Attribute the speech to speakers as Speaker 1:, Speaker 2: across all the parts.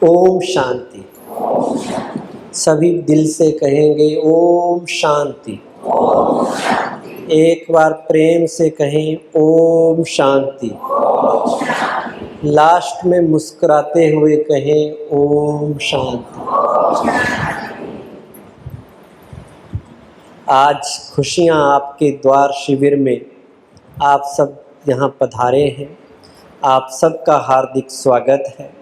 Speaker 1: ओम शांति। सभी दिल से कहेंगे ओम शांति। एक बार प्रेम से कहें ओम शांति। लास्ट में मुस्कुराते हुए कहें ओम शांति। आज खुशियाँ आपके द्वार शिविर में आप सब यहाँ पधारे हैं। आप सबका हार्दिक स्वागत है।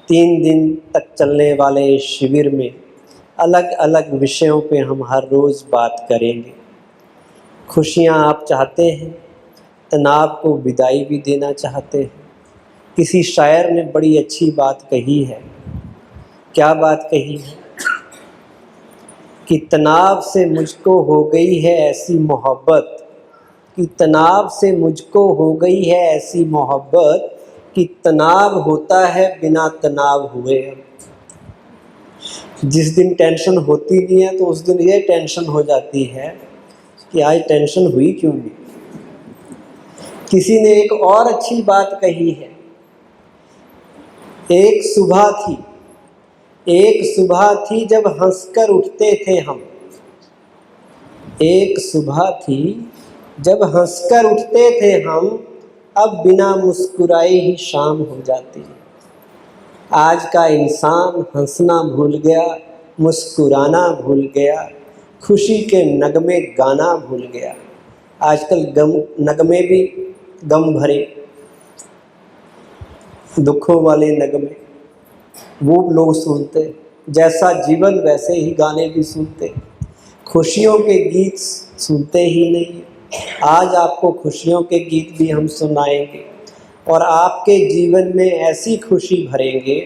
Speaker 1: 3 दिन तक चलने वाले इस शिविर में अलग अलग विषयों पे हम हर रोज़ बात करेंगे। खुशियाँ आप चाहते हैं, तनाव को विदाई भी देना चाहते हैं। किसी शायर ने बड़ी अच्छी बात कही है। क्या बात कही है? कि तनाव से मुझको हो गई है ऐसी मोहब्बत, कि तनाव से मुझको हो गई है ऐसी मोहब्बत, कि तनाव होता है बिना तनाव हुए। जिस दिन टेंशन होती नहीं है तो उस दिन ये टेंशन हो जाती है कि आज टेंशन हुई क्यों नहीं। किसी ने एक और अच्छी बात कही है। एक सुबह थी जब हंसकर उठते थे हम। एक सुबह थी जब हंसकर उठते थे हम, अब बिना मुस्कुराए ही शाम हो जाती है। आज का इंसान हंसना भूल गया, मुस्कुराना भूल गया, खुशी के नगमे गाना भूल गया। आजकल नगमे भी गम भरे, दुखों वाले नगमे वो लोग सुनते। जैसा जीवन वैसे ही गाने भी सुनते, खुशियों के गीत सुनते ही नहीं। आज आपको खुशियों के गीत भी हम सुनाएंगे और आपके जीवन में ऐसी खुशी भरेंगे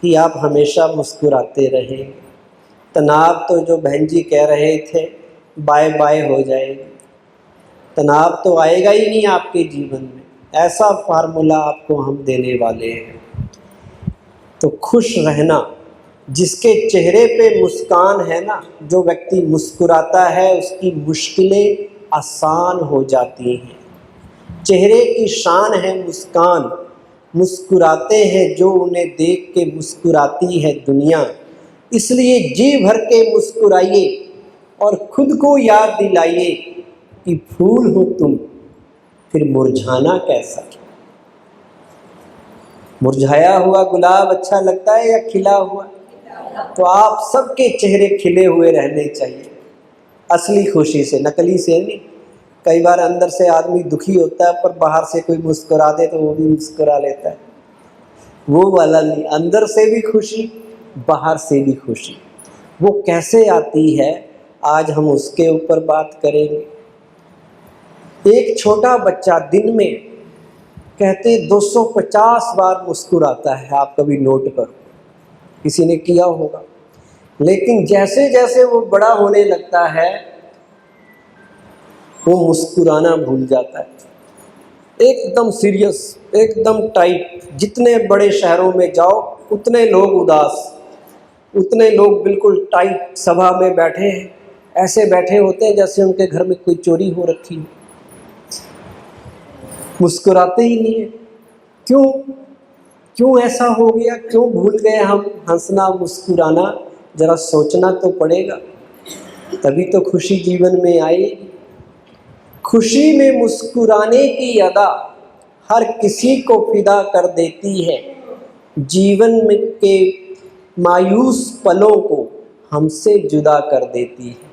Speaker 1: कि आप हमेशा मुस्कुराते रहेंगे। तनाव तो जो बहन जी कह रहे थे बाय बाय हो जाएगी। तनाव तो आएगा ही नहीं आपके जीवन में। ऐसा फार्मूला आपको हम देने वाले हैं। तो खुश रहना, जिसके चेहरे पे मुस्कान है ना, जो व्यक्ति मुस्कुराता है उसकी मुश्किलें आसान हो जाती हैं। चेहरे की शान है मुस्कान, मुस्कुराते हैं जो उन्हें देख के मुस्कुराती है दुनिया। इसलिए जी भर के मुस्कुराइए और खुद को याद दिलाइए कि फूल हो तुम, फिर मुरझाना कैसा। मुरझाया हुआ गुलाब अच्छा लगता है या खिला हुआ? तो आप सबके चेहरे खिले हुए रहने चाहिए, असली खुशी से, नकली से नहीं। कई बार अंदर से आदमी दुखी होता है पर बाहर से कोई मुस्कुरा दे तो वो भी मुस्कुरा लेता है। वो वाला नहीं, अंदर से भी खुशी, बाहर से भी खुशी। वो कैसे आती है आज हम उसके ऊपर बात करेंगे। एक छोटा बच्चा दिन में कहते 250 बार मुस्कुराता है। आप कभी नोट करो, किसी ने किया होगा। लेकिन जैसे जैसे वो बड़ा होने लगता है वो मुस्कुराना भूल जाता है। एकदम सीरियस, एकदम टाइट। जितने बड़े शहरों में जाओ उतने लोग उदास, उतने लोग बिल्कुल टाइट सभा में बैठे हैं। ऐसे बैठे होते हैं जैसे उनके घर में कोई चोरी हो रखी है। मुस्कुराते ही नहीं है। क्यों ऐसा हो गया? क्यों भूल गए हम हंसना मुस्कुराना? जरा सोचना तो पड़ेगा, तभी तो खुशी जीवन में आएगी। खुशी में मुस्कुराने की अदा हर किसी को फिदा कर देती है। जीवन में के मायूस पलों को हमसे जुदा कर देती है।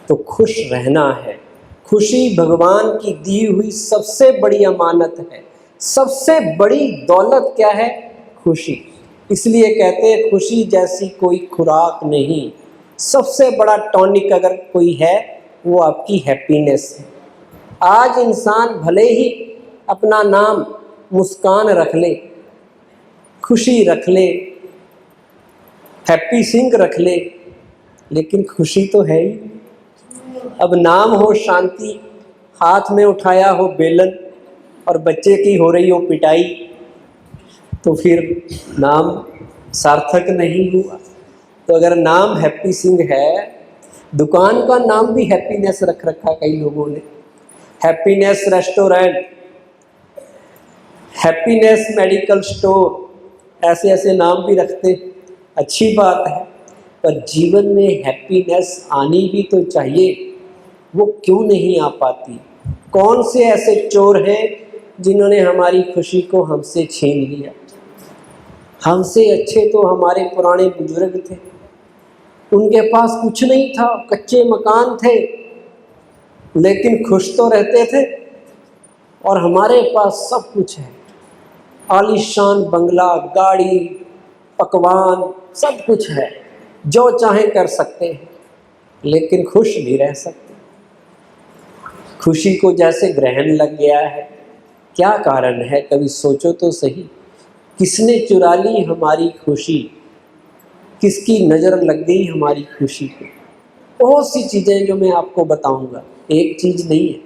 Speaker 1: तो खुश रहना है। खुशी भगवान की दी हुई सबसे बड़ी अमानत है। सबसे बड़ी दौलत क्या है? खुशी। इसलिए कहते हैं खुशी जैसी कोई खुराक नहीं। सबसे बड़ा टॉनिक अगर कोई है वो आपकी हैप्पीनेस है। आज इंसान भले ही अपना नाम मुस्कान रख ले, खुशी रख ले, हैप्पी सिंह रख ले, लेकिन खुशी तो है ही। अब नाम हो शांति, हाथ में उठाया हो बेलन और बच्चे की हो रही हो पिटाई, तो फिर नाम सार्थक नहीं हुआ। तो अगर नाम हैप्पी सिंह है, दुकान का नाम भी हैप्पीनेस रख रखा कई लोगों ने। Happiness restaurant, happiness medical store, ऐसे ऐसे नाम भी रखते, अच्छी बात है, पर जीवन में हैप्पीनेस आनी भी तो चाहिए। वो क्यों नहीं आ पाती? कौन से ऐसे चोर हैं जिन्होंने हमारी खुशी को हमसे छीन लिया? हमसे अच्छे तो हमारे पुराने बुजुर्ग थे, उनके पास कुछ नहीं था, कच्चे मकान थे, लेकिन खुश तो रहते थे। और हमारे पास सब कुछ है, आलीशान बंगला, गाड़ी, पकवान, सब कुछ है, जो चाहे कर सकते हैं, लेकिन खुश नहीं रह सकते। खुशी को जैसे ग्रहण लग गया है। क्या कारण है? कभी सोचो तो सही। किसने चुरा ली हमारी खुशी? किसकी नज़र लग गई हमारी खुशी को? बहुत सी चीज़ें जो मैं आपको बताऊंगा, एक चीज़ नहीं है।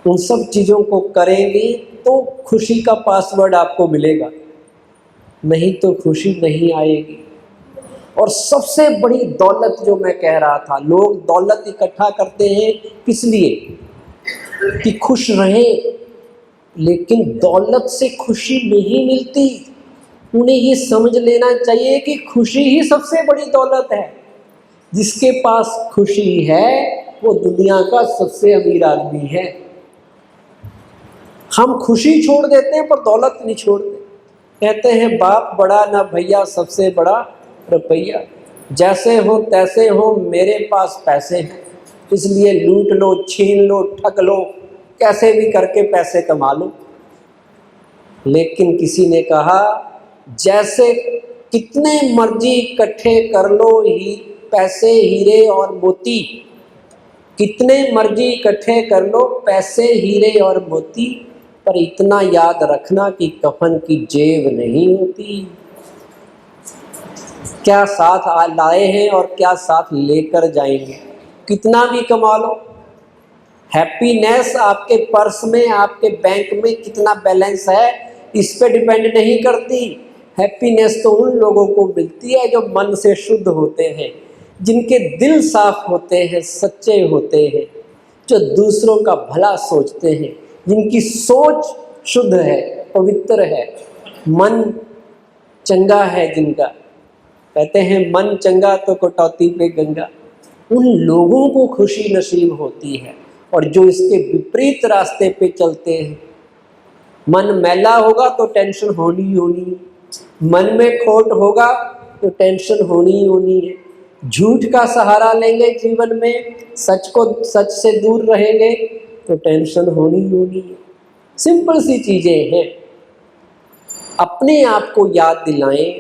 Speaker 1: उन सब चीज़ों को करेंगे तो खुशी का पासवर्ड आपको मिलेगा, नहीं तो खुशी नहीं आएगी। और सबसे बड़ी दौलत जो मैं कह रहा था, लोग दौलत इकट्ठा करते हैं किस लिए? कि खुश रहें, लेकिन दौलत से खुशी नहीं मिलती। उन्हें ये समझ लेना चाहिए कि खुशी ही सबसे बड़ी दौलत है। जिसके पास खुशी है वो दुनिया का सबसे अमीर आदमी है। हम खुशी छोड़ देते हैं पर दौलत नहीं छोड़ते। कहते हैं बाप बड़ा ना भैया, सबसे बड़ा रुपया। जैसे हो तैसे हो, मेरे पास पैसे हैं, इसलिए लूट लो, छीन लो, ठग लो, कैसे भी करके पैसे कमा लो। लेकिन किसी ने कहा जैसे कितने मर्जी इकट्ठे कर लो ही पैसे, हीरे और मोती, कितने मर्जी इकट्ठे कर लो पैसे, हीरे और मोती, पर इतना याद रखना कि कफन की जेब नहीं होती। क्या साथ लाए हैं और क्या साथ लेकर जाएंगे। कितना भी कमा लो, हैप्पीनेस आपके पर्स में, आपके बैंक में कितना बैलेंस है, इस पे डिपेंड नहीं करती। हैप्पीनेस तो उन लोगों को मिलती है जो मन से शुद्ध होते हैं, जिनके दिल साफ होते हैं, सच्चे होते हैं, जो दूसरों का भला सोचते हैं, जिनकी सोच शुद्ध है, पवित्र है, मन चंगा है जिनका। कहते हैं मन चंगा तो कटौती पे गंगा। उन लोगों को खुशी नसीब होती है। और जो इसके विपरीत रास्ते पे चलते हैं, मन मैला होगा तो टेंशन होनी होनी, मन में खोट होगा तो टेंशन होनी होनी है। झूठ का सहारा लेंगे जीवन में, सच से दूर रहेंगे तो टेंशन होनी होनी है। सिंपल सी चीज़ें हैं। अपने आप को याद दिलाएं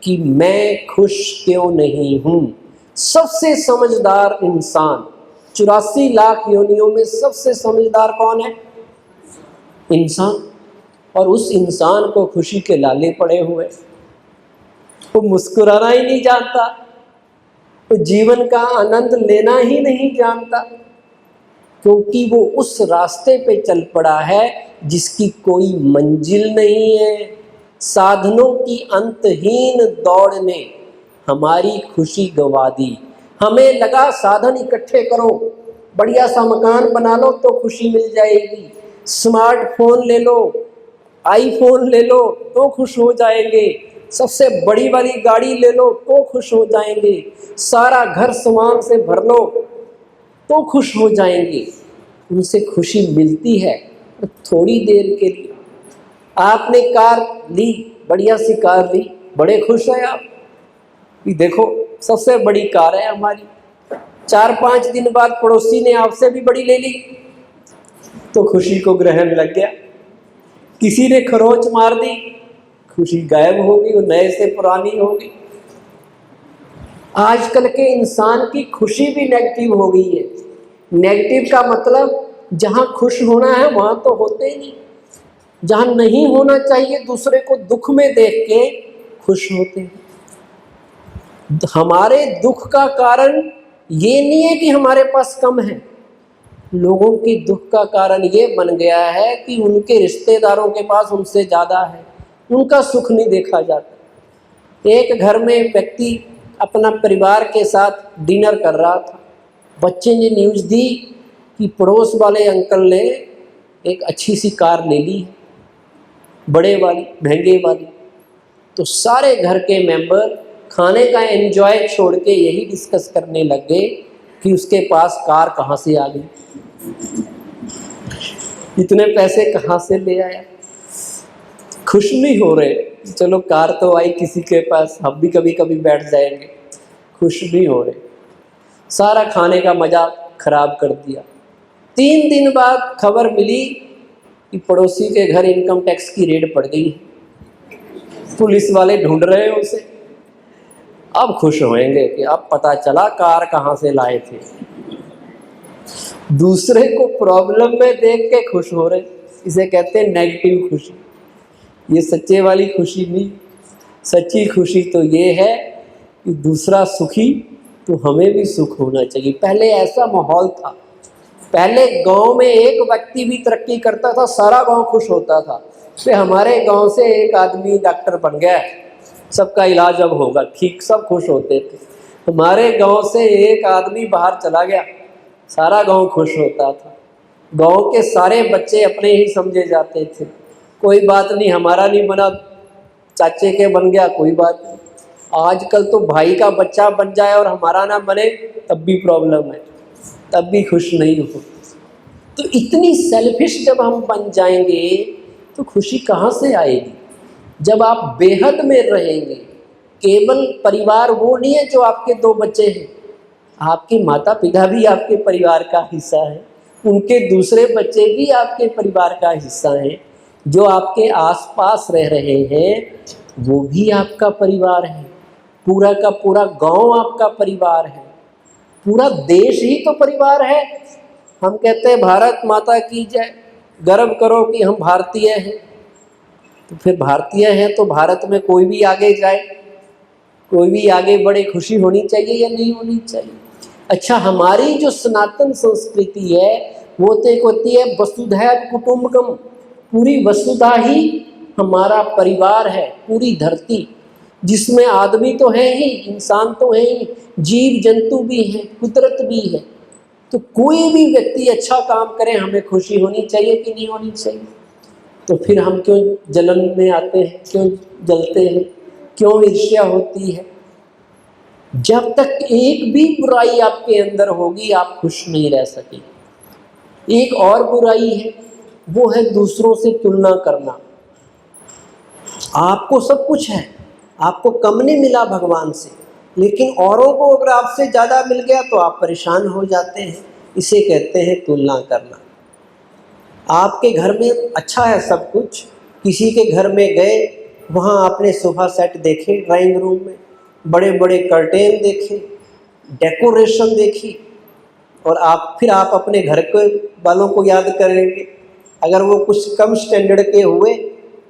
Speaker 1: कि मैं खुश क्यों नहीं हूँ। सबसे समझदार इंसान, 84 लाख योनियों में सबसे समझदार कौन है? इंसान। और उस इंसान को खुशी के लाले पड़े हुए, वो मुस्कुराना ही नहीं जानता, वो जीवन का आनंद लेना ही नहीं जानता, क्योंकि वो उस रास्ते पे चल पड़ा है जिसकी कोई मंजिल नहीं है। साधनों की अंतहीन दौड़ ने हमारी खुशी गंवा दी। हमें लगा साधन इकट्ठे करो, बढ़िया सा मकान बना लो तो खुशी मिल जाएगी, स्मार्टफोन ले लो, आईफोन ले लो तो खुश हो जाएंगे, सबसे बड़ी वाली गाड़ी ले लो तो खुश हो जाएंगे, सारा घर सामान से भर लो तो खुश हो जाएंगे। उनसे खुशी मिलती है थोड़ी देर के लिए। आपने कार ली, बढ़िया सी कार ली, बड़े खुश हैं आप, ये देखो सबसे बड़ी कार है हमारी। 4-5 दिन बाद पड़ोसी ने आपसे भी बड़ी ले ली तो खुशी को ग्रहण लग गया। किसी ने खरोच मार दी, खुशी गायब हो गई, वो नए से पुरानी हो गई। आजकल के इंसान की खुशी भी नेगेटिव हो गई है। नेगेटिव का मतलब जहाँ खुश होना है वहाँ तो होते ही नहीं, जहाँ नहीं होना चाहिए दूसरे को दुख में देख के खुश होते हैं। हमारे दुख का कारण ये नहीं है कि हमारे पास कम है, लोगों के दुख का कारण ये बन गया है कि उनके रिश्तेदारों के पास उनसे ज़्यादा है, उनका सुख नहीं देखा जाता। एक घर में व्यक्ति अपना परिवार के साथ डिनर कर रहा था, बच्चे ने न्यूज़ दी कि पड़ोस वाले अंकल ने एक अच्छी सी कार ले ली है। बड़े वाली, महंगे वाली। तो सारे घर के मेंबर खाने का एंजॉय छोड़ के यही डिस्कस करने लग गए कि उसके पास कार कहाँ से आ गई, इतने पैसे कहाँ से ले आया। खुश नहीं हो रहे, चलो कार तो आई किसी के पास, हम भी कभी कभी बैठ जाएंगे। खुश नहीं हो रहे, सारा खाने का मजा खराब कर दिया। 3 दिन बाद खबर मिली कि पड़ोसी के घर इनकम टैक्स की रेड पड़ गई, पुलिस वाले ढूंढ रहे हैं उसे। अब खुश होएंगे कि अब पता चला कार कहाँ से लाए थे। दूसरे को प्रॉब्लम में देख के खुश हो रहे, इसे कहते हैं नेगेटिव खुशी। ये सच्चे वाली खुशी नहीं। सच्ची खुशी तो ये है कि दूसरा सुखी तो हमें भी सुख होना चाहिए। पहले ऐसा माहौल था, पहले गांव में एक व्यक्ति भी तरक्की करता था सारा गांव खुश होता था। फिर हमारे गांव से एक आदमी डॉक्टर बन गया, सबका इलाज अब होगा ठीक, सब खुश होते थे। हमारे गांव से एक आदमी बाहर चला गया, सारा गांव खुश होता था। गांव के सारे बच्चे अपने ही समझे जाते थे, कोई बात नहीं हमारा नहीं बना, चाचे के बन गया कोई बात नहीं। आजकल तो भाई का बच्चा बन जाए और हमारा ना बने तब भी प्रॉब्लम है, तब भी खुश नहीं हो। तो इतनी सेल्फिश जब हम बन जाएंगे तो खुशी कहाँ से आएगी? जब आप बेहद में रहेंगे। केवल परिवार वो नहीं है जो आपके 2 बच्चे हैं, आपके माता पिता भी आपके परिवार का हिस्सा है, उनके दूसरे बच्चे भी आपके परिवार का हिस्सा हैं, जो आपके आसपास रह रहे हैं वो भी आपका परिवार है, पूरा का पूरा गांव आपका परिवार है, पूरा देश ही तो परिवार है। हम कहते हैं भारत माता की जय, गर्व करो कि हम भारतीय हैं। तो फिर भारतीय हैं तो भारत में कोई भी आगे जाए, कोई भी आगे बढ़े, खुशी होनी चाहिए या नहीं होनी चाहिए? अच्छा, हमारी जो सनातन संस्कृति है वो तो एक होती है वसुधैव कुटुंबकम, पूरी वसुधा ही हमारा परिवार है, पूरी धरती जिसमें आदमी तो है ही, इंसान तो है ही, जीव जंतु भी हैं, कुदरत भी है। तो कोई भी व्यक्ति अच्छा काम करे हमें खुशी होनी चाहिए कि नहीं होनी चाहिए? तो फिर हम क्यों जलन में आते हैं, क्यों जलते हैं, क्यों ईर्ष्या होती है? जब तक एक भी बुराई आपके अंदर होगी आप खुश नहीं रह सकेंगे। एक और बुराई है, वो है दूसरों से तुलना करना। आपको सब कुछ है, आपको कम नहीं मिला भगवान से, लेकिन औरों को अगर आपसे ज़्यादा मिल गया तो आप परेशान हो जाते हैं। इसे कहते हैं तुलना करना। आपके घर में अच्छा है सब कुछ, किसी के घर में गए, वहाँ आपने सोफा सेट देखे, ड्राइंग रूम में बड़े बड़े कर्टेन देखे, डेकोरेशन देखी, और फिर आप अपने घर के वालों को याद करेंगे। अगर वो कुछ कम स्टैंडर्ड के हुए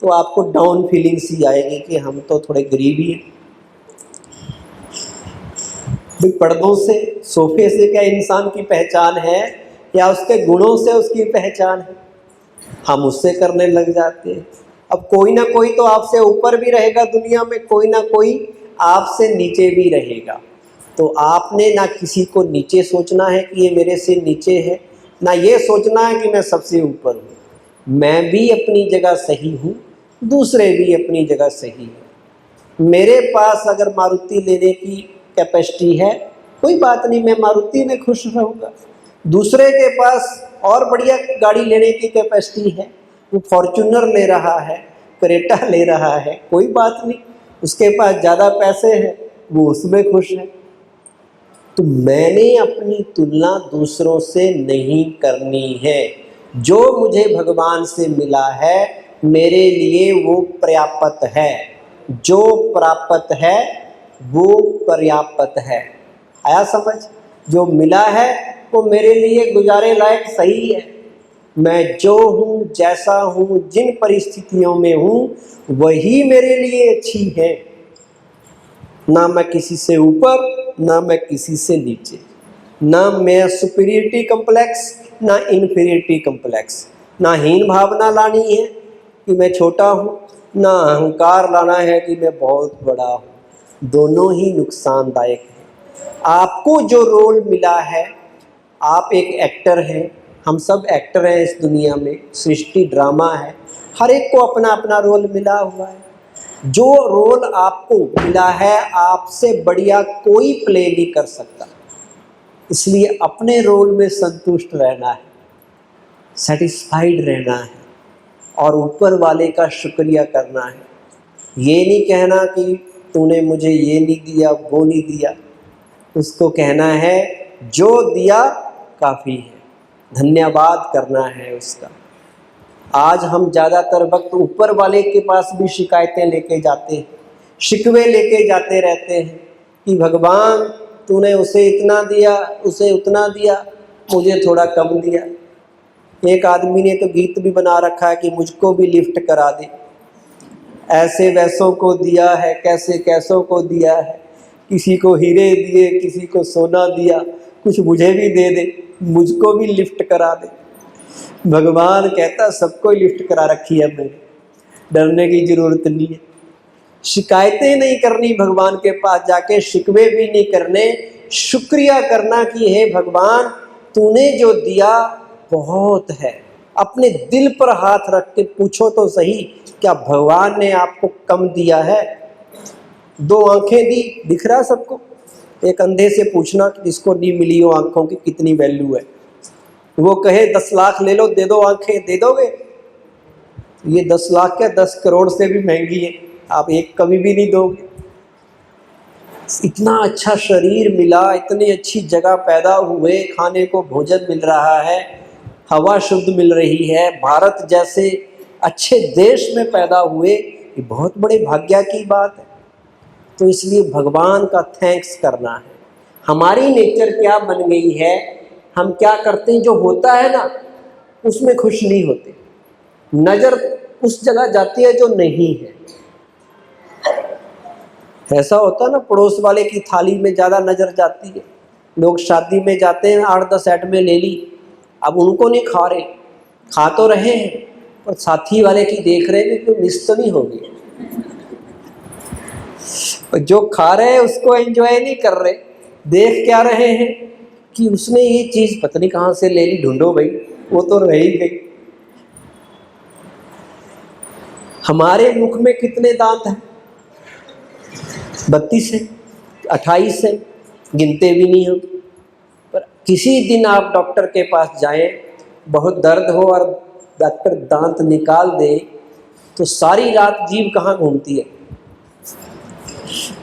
Speaker 1: तो आपको डाउन फीलिंग सी आएगी कि हम तो थोड़े गरीब ही हैं। पर्दों से, सोफे से क्या इंसान की पहचान है, या उसके गुणों से उसकी पहचान है? हम उससे करने लग जाते हैं। अब कोई ना कोई तो आपसे ऊपर भी रहेगा दुनिया में, कोई ना कोई आपसे नीचे भी रहेगा। तो आपने ना किसी को नीचे सोचना है कि ये मेरे से नीचे है, ना ये सोचना है कि मैं सबसे ऊपर हूँ। मैं भी अपनी जगह सही हूँ, दूसरे भी अपनी जगह सही है। मेरे पास अगर मारुति लेने की कैपेसिटी है, कोई बात नहीं, मैं मारुति में खुश रहूँगा। दूसरे के पास और बढ़िया गाड़ी लेने की कैपेसिटी है, वो फॉर्च्यूनर ले रहा है, क्रेटा ले रहा है, कोई बात नहीं, उसके पास ज़्यादा पैसे हैं, वो उसमें खुश है। तो मैंने अपनी तुलना दूसरों से नहीं करनी है। जो मुझे भगवान से मिला है मेरे लिए वो पर्याप्त है, जो प्राप्त है वो पर्याप्त है। आया समझ? जो मिला है वो मेरे लिए गुजारे लायक सही है। मैं जो हूँ, जैसा हूँ, जिन परिस्थितियों में हूँ, वही मेरे लिए अच्छी है। ना मैं किसी से ऊपर, ना मैं किसी से नीचे, ना मैं सुपीरियरिटी कम्प्लेक्स, ना इन्फीरियरिटी कम्प्लेक्स, ना हीन भावना लानी है कि मैं छोटा हूँ, ना अहंकार लाना है कि मैं बहुत बड़ा हूँ। दोनों ही नुकसानदायक हैं। आपको जो रोल मिला है, आप एक एक्टर हैं, हम सब एक्टर हैं इस दुनिया में, सृष्टि ड्रामा है। हर एक को अपना अपना रोल मिला हुआ है। जो रोल आपको मिला है आपसे बढ़िया कोई प्ले नहीं कर सकता, इसलिए अपने रोल में संतुष्ट रहना है, सेटिस्फाइड रहना है और ऊपर वाले का शुक्रिया करना है। ये नहीं कहना कि तूने मुझे ये नहीं दिया वो नहीं दिया, उसको कहना है जो दिया काफ़ी है, धन्यवाद करना है उसका। आज हम ज़्यादातर वक्त ऊपर वाले के पास भी शिकायतें लेके जाते हैं, शिकवे लेके जाते रहते हैं कि भगवान तूने उसे इतना दिया, उसे उतना दिया, मुझे थोड़ा कम दिया। एक आदमी ने तो गीत भी बना रखा है कि मुझको भी लिफ्ट करा दे, ऐसे वैसों को दिया है, कैसे कैसों को दिया है, किसी को हीरे दिए, किसी को सोना दिया, कुछ मुझे भी दे दे, मुझको भी लिफ्ट करा दे। भगवान कहता सबको लिफ्ट करा रखी है मैंने, डरने की ज़रूरत नहीं है। शिकायतें नहीं करनी भगवान के पास जाके, शिकवे भी नहीं करने, शुक्रिया करना कि हे भगवान तूने जो दिया बहुत है। अपने दिल पर हाथ रख के पूछो तो सही, क्या भगवान ने आपको कम दिया है? 2 आंखें दी, दिख रहा सबको? एक अंधे से पूछना कि जिसको नहीं मिली हो आंखों की कितनी वैल्यू है, वो कहे 10 लाख ले लो, दे दो आंखें, दे दोगे? ये 10 लाख क्या 10 करोड़ से भी महंगी है, आप एक कभी भी नहीं दोगे। इतना अच्छा शरीर मिला, इतनी अच्छी जगह पैदा हुए, खाने को भोजन मिल रहा है, हवा शुद्ध मिल रही है, भारत जैसे अच्छे देश में पैदा हुए, ये बहुत बड़े भाग्य की बात है। तो इसलिए भगवान का थैंक्स करना है। हमारी नेचर क्या बन गई है, हम क्या करते हैं, जो होता है ना उसमें खुश नहीं होते, नज़र उस जगह जाती है जो नहीं है। ऐसा होता है ना, पड़ोस वाले की थाली में ज़्यादा नज़र जाती है। लोग शादी में जाते हैं, 8-10 आइटमें ले ली, अब उनको नहीं खा रहे, खा तो रहे हैं पर साथी वाले की देख रहे हैं कि मिस तो नहीं होगी। जो खा रहे हैं उसको एंजॉय नहीं कर रहे, देख क्या रहे हैं कि उसने ये चीज़ पता नहीं कहाँ से ले ली, ढूंढो भाई, वो तो रह ही गई। हमारे मुख में कितने दांत हैं? 32 है, 28 है, गिनते भी नहीं हो। पर किसी दिन आप डॉक्टर के पास जाएं, बहुत दर्द हो और डॉक्टर दांत निकाल दे तो सारी रात जीभ कहाँ घूमती है?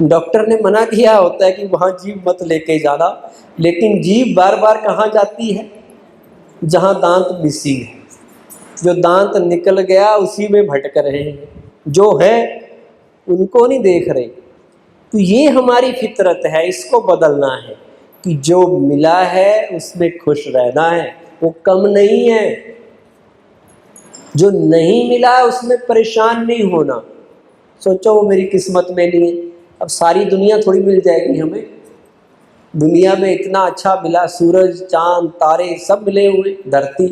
Speaker 1: डॉक्टर ने मना किया होता है कि वहाँ जीभ मत लेके जाना, लेकिन जीभ बार बार कहाँ जाती है? जहाँ दांत मिसिंग है। जो दांत निकल गया उसी में भटक रहे हैं, जो है उनको नहीं देख रहे। तो ये हमारी फितरत है, इसको बदलना है कि जो मिला है उसमें खुश रहना है, वो कम नहीं है। जो नहीं मिला है उसमें परेशान नहीं होना, सोचो वो मेरी किस्मत में नहीं है। अब सारी दुनिया थोड़ी मिल जाएगी हमें, दुनिया में इतना अच्छा मिला, सूरज चांद तारे सब मिले हुए, धरती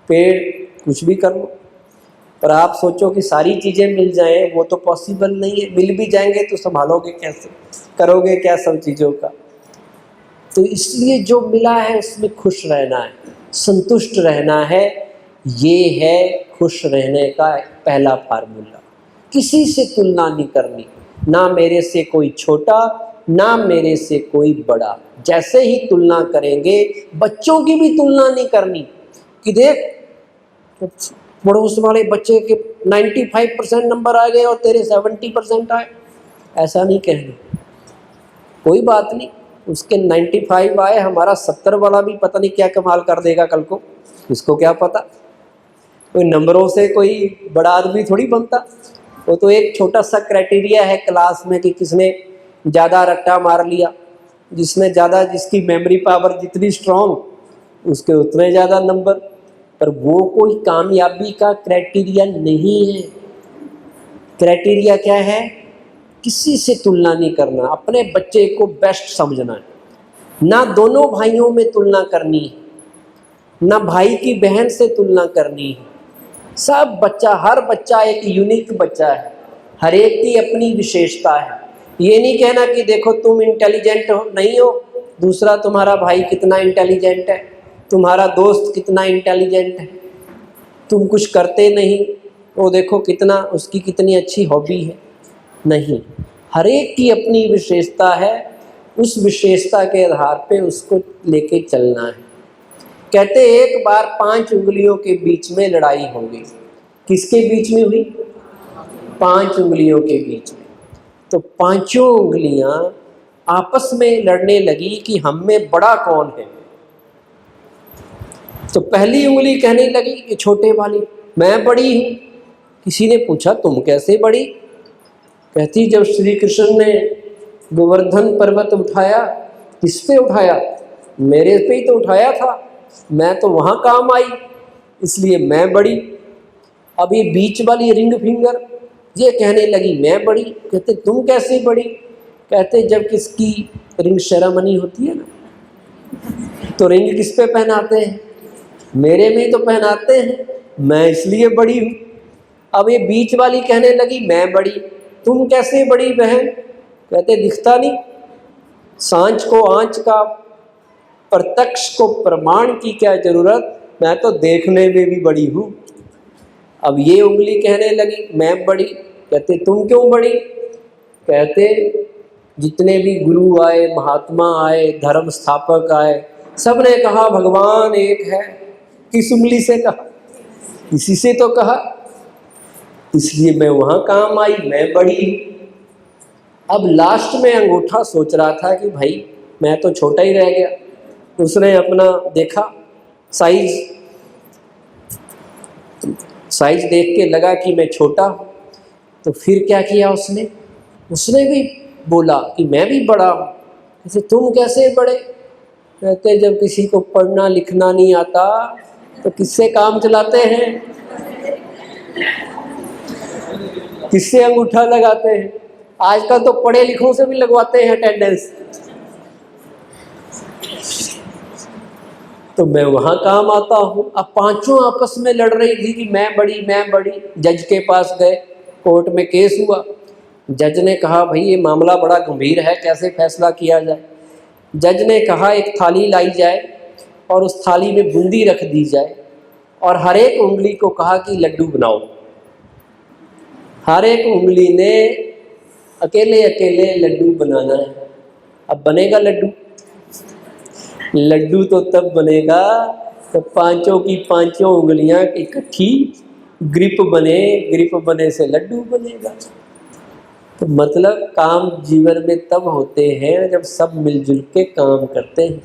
Speaker 1: पेड़, कुछ भी कर लो, पर आप सोचो कि सारी चीज़ें मिल जाएं, वो तो पॉसिबल नहीं है। मिल भी जाएंगे तो संभालोगे कैसे, करोगे क्या सब चीज़ों का? तो इसलिए जो मिला है उसमें खुश रहना है, संतुष्ट रहना है। ये है खुश रहने का पहला फार्मूला। किसी से तुलना नहीं करनी, ना मेरे से कोई छोटा ना मेरे से कोई बड़ा। जैसे ही तुलना करेंगे, बच्चों की भी तुलना नहीं करनी कि देख पड़ोस वाले बच्चे के 95% नंबर आ गए और तेरे 70% आए, ऐसा नहीं कहना। कोई बात नहीं, उसके 95 आए, हमारा 70 वाला भी पता नहीं क्या कमाल कर देगा कल को, इसको क्या पता। कोई नंबरों से कोई बड़ा आदमी थोड़ी बनता, वो तो एक छोटा सा क्राइटेरिया है क्लास में कि किसने ज़्यादा रट्टा मार लिया, जिसने ज़्यादा, जिसकी मेमोरी पावर जितनी स्ट्रॉन्ग उसके उतने ज़्यादा नंबर। पर वो कोई कामयाबी का क्राइटेरिया नहीं है। क्राइटेरिया क्या है? किसी से तुलना नहीं करना, अपने बच्चे को बेस्ट समझना है। ना दोनों भाइयों में तुलना करनी है, ना भाई की बहन से तुलना करनी है। सब बच्चा, हर बच्चा एक यूनिक बच्चा है, हर एक की अपनी विशेषता है। ये नहीं कहना कि देखो तुम इंटेलिजेंट हो, नहीं हो, दूसरा तुम्हारा भाई कितना इंटेलिजेंट है, तुम्हारा दोस्त कितना इंटेलिजेंट है, तुम कुछ करते नहीं, वो देखो कितना उसकी कितनी अच्छी हॉबी है। नहीं, हर एक की अपनी विशेषता है, उस विशेषता के आधार पे उसको लेके चलना है। कहते एक बार 5 उंगलियों के बीच में लड़ाई हो गई। किसके बीच में हुई? 5 उंगलियों के बीच में। तो पांचों उंगलियां आपस में लड़ने लगी कि हम में बड़ा कौन है। तो पहली उंगली कहने लगी कि छोटे वाली, मैं बड़ी हूं। किसी ने पूछा तुम कैसे बड़ी? कहती जब श्री कृष्ण ने गोवर्धन पर्वत उठाया, किस पे उठाया? मेरे पे ही तो उठाया था, मैं तो वहां काम आई, इसलिए मैं बड़ी। अब ये बीच वाली रिंग फिंगर ये कहने लगी मैं बड़ी। कहते तुम कैसे बड़ी? कहते जब किसकी रिंग सेरेमनी होती है ना, तो रिंग किस पे पहनाते हैं? मेरे में ही तो पहनाते हैं, मैं इसलिए बड़ी हूँ। अब ये बीच वाली कहने लगी मैं बड़ी। तुम कैसे बड़ी बहन? कहते दिखता नहीं, सांच को आंच का, प्रत्यक्ष को प्रमाण की क्या जरूरत, मैं तो देखने में भी बड़ी हूँ। अब ये उंगली कहने लगी मैं बड़ी। कहते तुम क्यों बड़ी? कहते जितने भी गुरु आए, महात्मा आए, धर्म स्थापक आए, सब ने कहा भगवान एक है। किस उंगली से कहा? इसी से तो कहा, इसलिए मैं वहां काम आई, मैं बड़ी। अब लास्ट में अंगूठा सोच रहा था कि भाई मैं तो छोटा ही रह गया। उसने अपना देखा साइज देख के लगा कि मैं छोटा हूँ। तो फिर क्या किया उसने भी बोला कि मैं भी बड़ा हूँ। कहते तुम कैसे बड़े? कहते जब किसी को पढ़ना लिखना नहीं आता तो किससे काम चलाते हैं? किससे अंगूठा लगाते हैं? आजकल तो पढ़े लिखों से भी लगवाते हैं अटेंडेंस। तो मैं वहां काम आता हूं। अब पांचों आपस में लड़ रही थी कि मैं बड़ी मैं बड़ी। जज के पास गए, कोर्ट में केस हुआ। जज ने कहा भाई ये मामला बड़ा गंभीर है, कैसे फैसला किया जाए? जज ने कहा एक थाली लाई जाए और उस थाली में बूंदी रख दी जाए और हर एक उंगली को कहा कि लड्डू बनाओ। हर एक उंगली ने अकेले अकेले लड्डू बनाना है। अब बनेगा लड्डू तो तब बनेगा तो पांचों की पांचों उंगलियां इकट्ठी ग्रिप बने से लड्डू बनेगा। तो मतलब काम जीवन में तब होते हैं जब सब मिलजुल के काम करते हैं।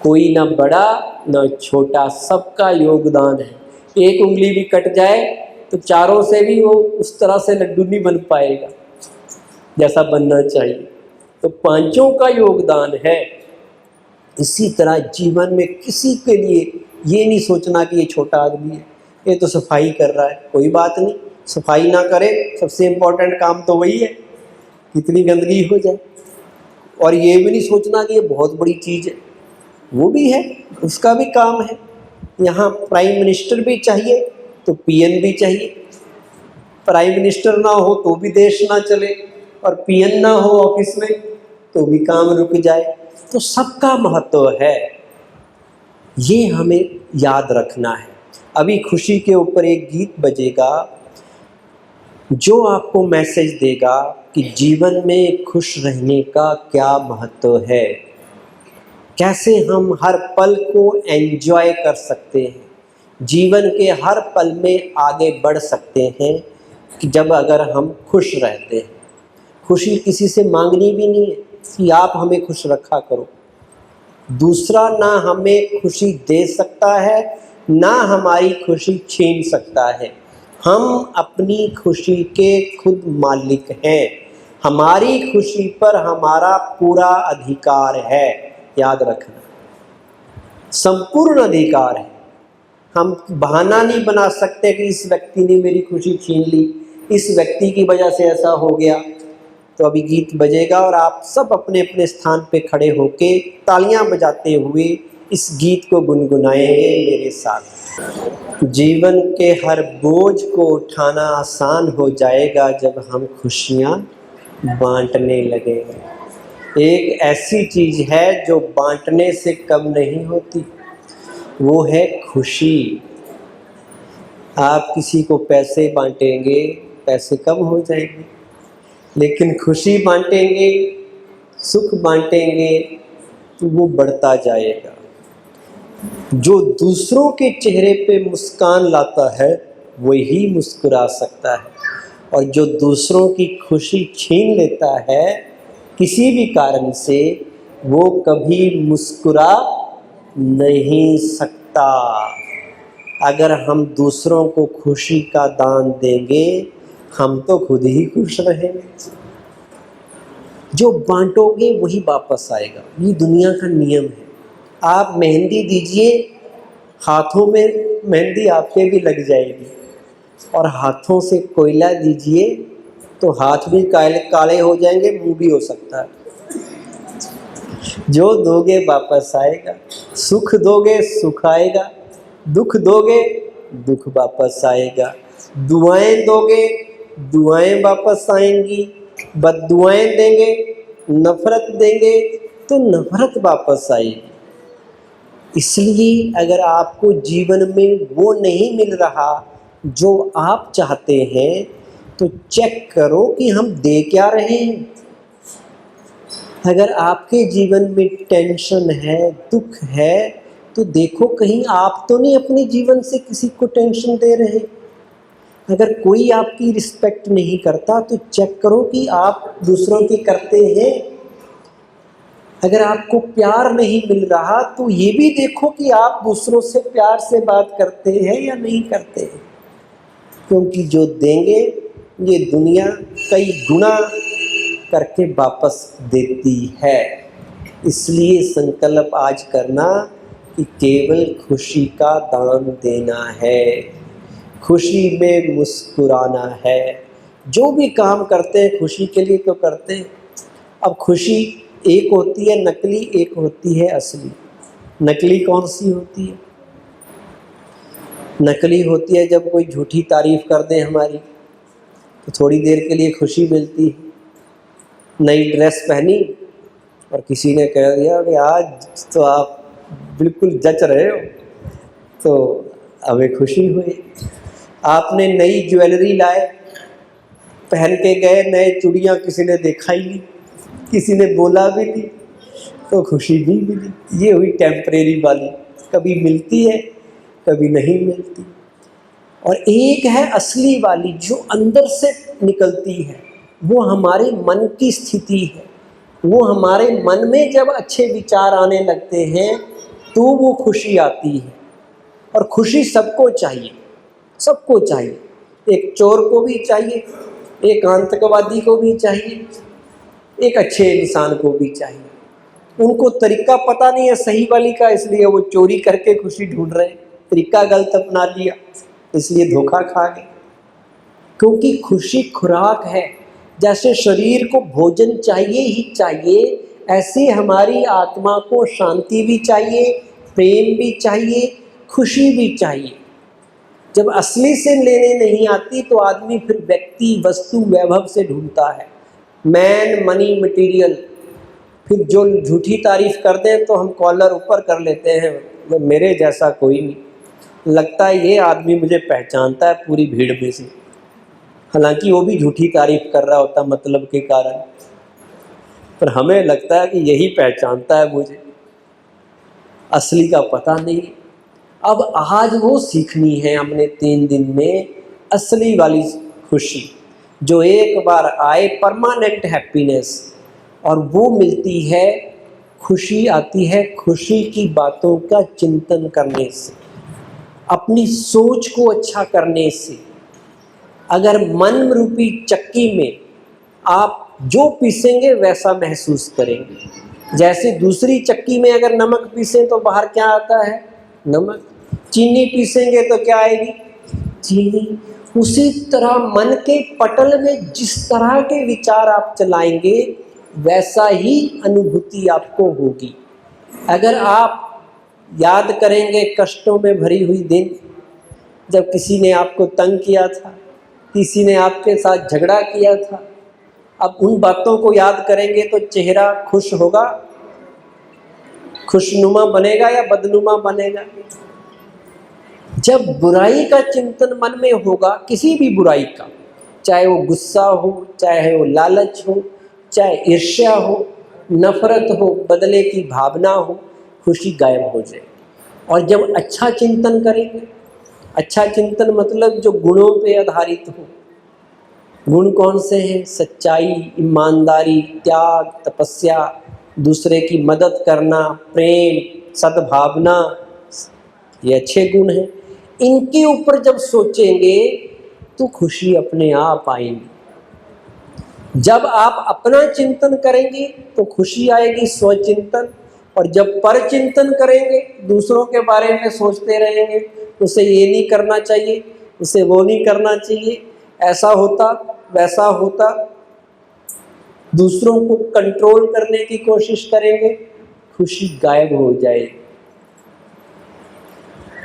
Speaker 1: कोई ना बड़ा ना छोटा, सबका योगदान है। एक उंगली भी कट जाए तो चारों से भी वो उस तरह से लड्डू नहीं बन पाएगा जैसा बनना चाहिए। तो पांचों का योगदान है। इसी तरह जीवन में किसी के लिए ये नहीं सोचना कि ये छोटा आदमी है, ये तो सफाई कर रहा है, कोई बात नहीं, सफाई ना करे, सबसे इम्पोर्टेंट काम तो वही है, कितनी गंदगी हो जाए। और ये भी नहीं सोचना कि ये बहुत बड़ी चीज़ है, वो भी है, उसका भी काम है। यहाँ प्राइम मिनिस्टर भी चाहिए तो पीएन भी चाहिए। प्राइम मिनिस्टर ना हो तो भी देश ना चले, और पीएन ना हो ऑफिस में तो भी काम रुक जाए। तो सबका महत्व है, ये हमें याद रखना है। अभी खुशी के ऊपर एक गीत बजेगा जो आपको मैसेज देगा कि जीवन में खुश रहने का क्या महत्व है, कैसे हम हर पल को एंजॉय कर सकते हैं, जीवन के हर पल में आगे बढ़ सकते हैं कि जब अगर हम खुश रहते हैं। खुशी किसी से मांगनी भी नहीं है कि आप हमें खुश रखा करो। दूसरा ना हमें खुशी दे सकता है, ना हमारी खुशी छीन सकता है। हम अपनी खुशी के खुद मालिक हैं। हमारी खुशी पर हमारा पूरा अधिकार है, याद रखना, संपूर्ण अधिकार है। हम बहाना नहीं बना सकते कि इस व्यक्ति ने मेरी खुशी छीन ली, इस व्यक्ति की वजह से ऐसा हो गया। तो अभी गीत बजेगा और आप सब अपने अपने स्थान पे खड़े होके तालियां बजाते हुए इस गीत को गुनगुनाएंगे मेरे साथ। जीवन के हर बोझ को उठाना आसान हो जाएगा जब हम खुशियां बांटने लगेंगे। एक ऐसी चीज़ है जो बांटने से कम नहीं होती, वो है खुशी। आप किसी को पैसे बांटेंगे, पैसे कम हो जाएंगे, लेकिन खुशी बांटेंगे, सुख बांटेंगे तो वो बढ़ता जाएगा। जो दूसरों के चेहरे पे मुस्कान लाता है वही मुस्कुरा सकता है, और जो दूसरों की खुशी छीन लेता है किसी भी कारण से, वो कभी मुस्कुरा नहीं सकता। अगर हम दूसरों को खुशी का दान देंगे, हम तो खुद ही खुश रहेंगे। जो बांटोगे वही वापस आएगा, ये दुनिया का नियम है। आप मेहंदी दीजिए, हाथों में मेहंदी आपके भी लग जाएगी, और हाथों से कोयला दीजिए तो हाथ भी काले काले हो जाएंगे, मुंह भी हो सकता है। जो दोगे वापस आएगा, सुख दोगे सुख आएगा, दुख दोगे दुख वापस आएगा, दुआएं दोगे दुआएं वापस आएंगी, बद्दुआएं देंगे, नफरत देंगे तो नफरत वापस आएगी। इसलिए अगर आपको जीवन में वो नहीं मिल रहा जो आप चाहते हैं, तो चेक करो कि हम दे क्या रहे हैं। अगर आपके जीवन में टेंशन है, दुख है, तो देखो कहीं आप तो नहीं अपने जीवन से किसी को टेंशन दे रहे। अगर कोई आपकी रिस्पेक्ट नहीं करता तो चेक करो कि आप दूसरों की करते हैं। अगर आपको प्यार नहीं मिल रहा तो ये भी देखो कि आप दूसरों से प्यार से बात करते हैं या नहीं करते हैं, क्योंकि जो देंगे ये दुनिया कई गुना करके वापस देती है। इसलिए संकल्प आज करना कि केवल खुशी का दान देना है, खुशी में मुस्कुराना है। जो भी काम करते हैं खुशी के लिए तो करते हैं। अब खुशी एक होती है नकली, एक होती है असली। नकली कौन सी होती है? नकली होती है जब कोई झूठी तारीफ कर दे हमारी, तो थोड़ी देर के लिए खुशी मिलती है। नई ड्रेस पहनी और किसी ने कह दिया कि आज तो आप बिल्कुल जच रहे हो, तो हमें खुशी हुई। आपने नई ज्वेलरी लाए, पहन के गए, नए चूड़ियाँ, किसी ने देखा ही नहीं, किसी ने बोला भी नहीं, तो खुशी भी मिली। ये हुई टेम्परेरी वाली, कभी मिलती है कभी नहीं मिलती। और एक है असली वाली जो अंदर से निकलती है, वो हमारे मन की स्थिति है। वो हमारे मन में जब अच्छे विचार आने लगते हैं तो वो खुशी आती है। और खुशी सबको चाहिए, सबको चाहिए। एक चोर को भी चाहिए, एक आतंकवादी को भी चाहिए, एक अच्छे इंसान को भी चाहिए। उनको तरीका पता नहीं है सही वाली का, इसलिए वो चोरी करके खुशी ढूंढ रहे हैं। तरीका गलत अपना लिया इसलिए धोखा खा गए। क्योंकि खुशी खुराक है। जैसे शरीर को भोजन चाहिए ही चाहिए, ऐसे हमारी आत्मा को शांति भी चाहिए, प्रेम भी चाहिए, खुशी भी चाहिए। जब असली से लेने नहीं आती तो आदमी फिर व्यक्ति, वस्तु, वैभव से ढूंढता है। Man, money, material. फिर जो झूठी तारीफ कर दें तो हम कॉलर ऊपर कर लेते हैं, मेरे जैसा कोई नहीं, लगता है ये आदमी मुझे पहचानता है पूरी भीड़ में से। हालांकि वो भी झूठी तारीफ कर रहा होता मतलब के कारण, पर हमें लगता है कि यही पहचानता है मुझे, असली का पता नहीं। अब आज वो सीखनी है हमने 3 दिन में, असली वाली खुशी जो एक बार आए, परमानेंट हैप्पीनेस। और वो मिलती है, खुशी आती है खुशी की बातों का चिंतन करने से, अपनी सोच को अच्छा करने से। अगर मन रूपी चक्की में आप जो पीसेंगे वैसा महसूस करेंगे। जैसे दूसरी चक्की में अगर नमक पीसें तो बाहर क्या आता है? नमक। चीनी पीसेंगे तो क्या आएगी? चीनी। उसी तरह मन के पटल में जिस तरह के विचार आप चलाएंगे वैसा ही अनुभूति आपको होगी। अगर आप याद करेंगे कष्टों में भरी हुई दिन, जब किसी ने आपको तंग किया था, किसी ने आपके साथ झगड़ा किया था, अब उन बातों को याद करेंगे तो चेहरा खुश होगा, खुशनुमा बनेगा या बदनुमा बनेगा? जब बुराई का चिंतन मन में होगा, किसी भी बुराई का, चाहे वो गुस्सा हो, चाहे वो लालच हो, चाहे ईर्ष्या हो, नफरत हो, बदले की भावना हो, खुशी गायब हो जाए। और जब अच्छा चिंतन करेंगे, अच्छा चिंतन मतलब जो गुणों पे आधारित हो। गुण कौन से हैं? सच्चाई, ईमानदारी, त्याग, तपस्या, दूसरे की मदद करना, प्रेम, सद्भावना, ये अच्छे गुण हैं। इनके ऊपर जब सोचेंगे तो खुशी अपने आप आएगी। जब आप अपना चिंतन करेंगे तो खुशी आएगी, स्वचिंतन। और जब पर चिंतन करेंगे, दूसरों के बारे में सोचते रहेंगे, उसे ये नहीं करना चाहिए, उसे वो नहीं करना चाहिए, ऐसा होता वैसा होता, दूसरों को कंट्रोल करने की कोशिश करेंगे, खुशी गायब हो जाएगी।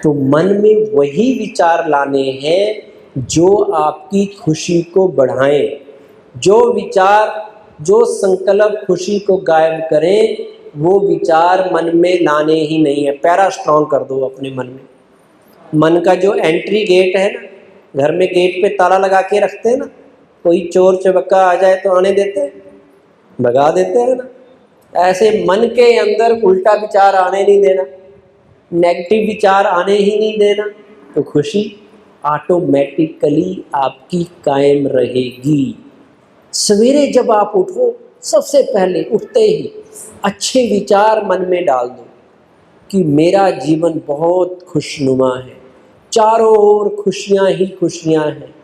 Speaker 1: तो मन में वही विचार लाने हैं जो आपकी खुशी को बढ़ाएं। जो विचार, जो संकल्प खुशी को गायब करें, वो विचार मन में लाने ही नहीं है। पैरा स्ट्रॉन्ग कर दो अपने मन में। मन का जो एंट्री गेट है ना, घर में गेट पे ताला लगा के रखते हैं ना, कोई चोर चबक्का आ जाए तो आने देते हैं, भगा देते हैं ना। ऐसे मन के अंदर उल्टा विचार आने नहीं देना, नेगेटिव विचार आने ही नहीं देना, तो खुशी ऑटोमेटिकली आपकी कायम रहेगी। सवेरे जब आप उठो, सबसे पहले उठते ही अच्छे विचार मन में डाल दो कि मेरा जीवन बहुत खुशनुमा है, चारों ओर खुशियाँ ही खुशियाँ हैं,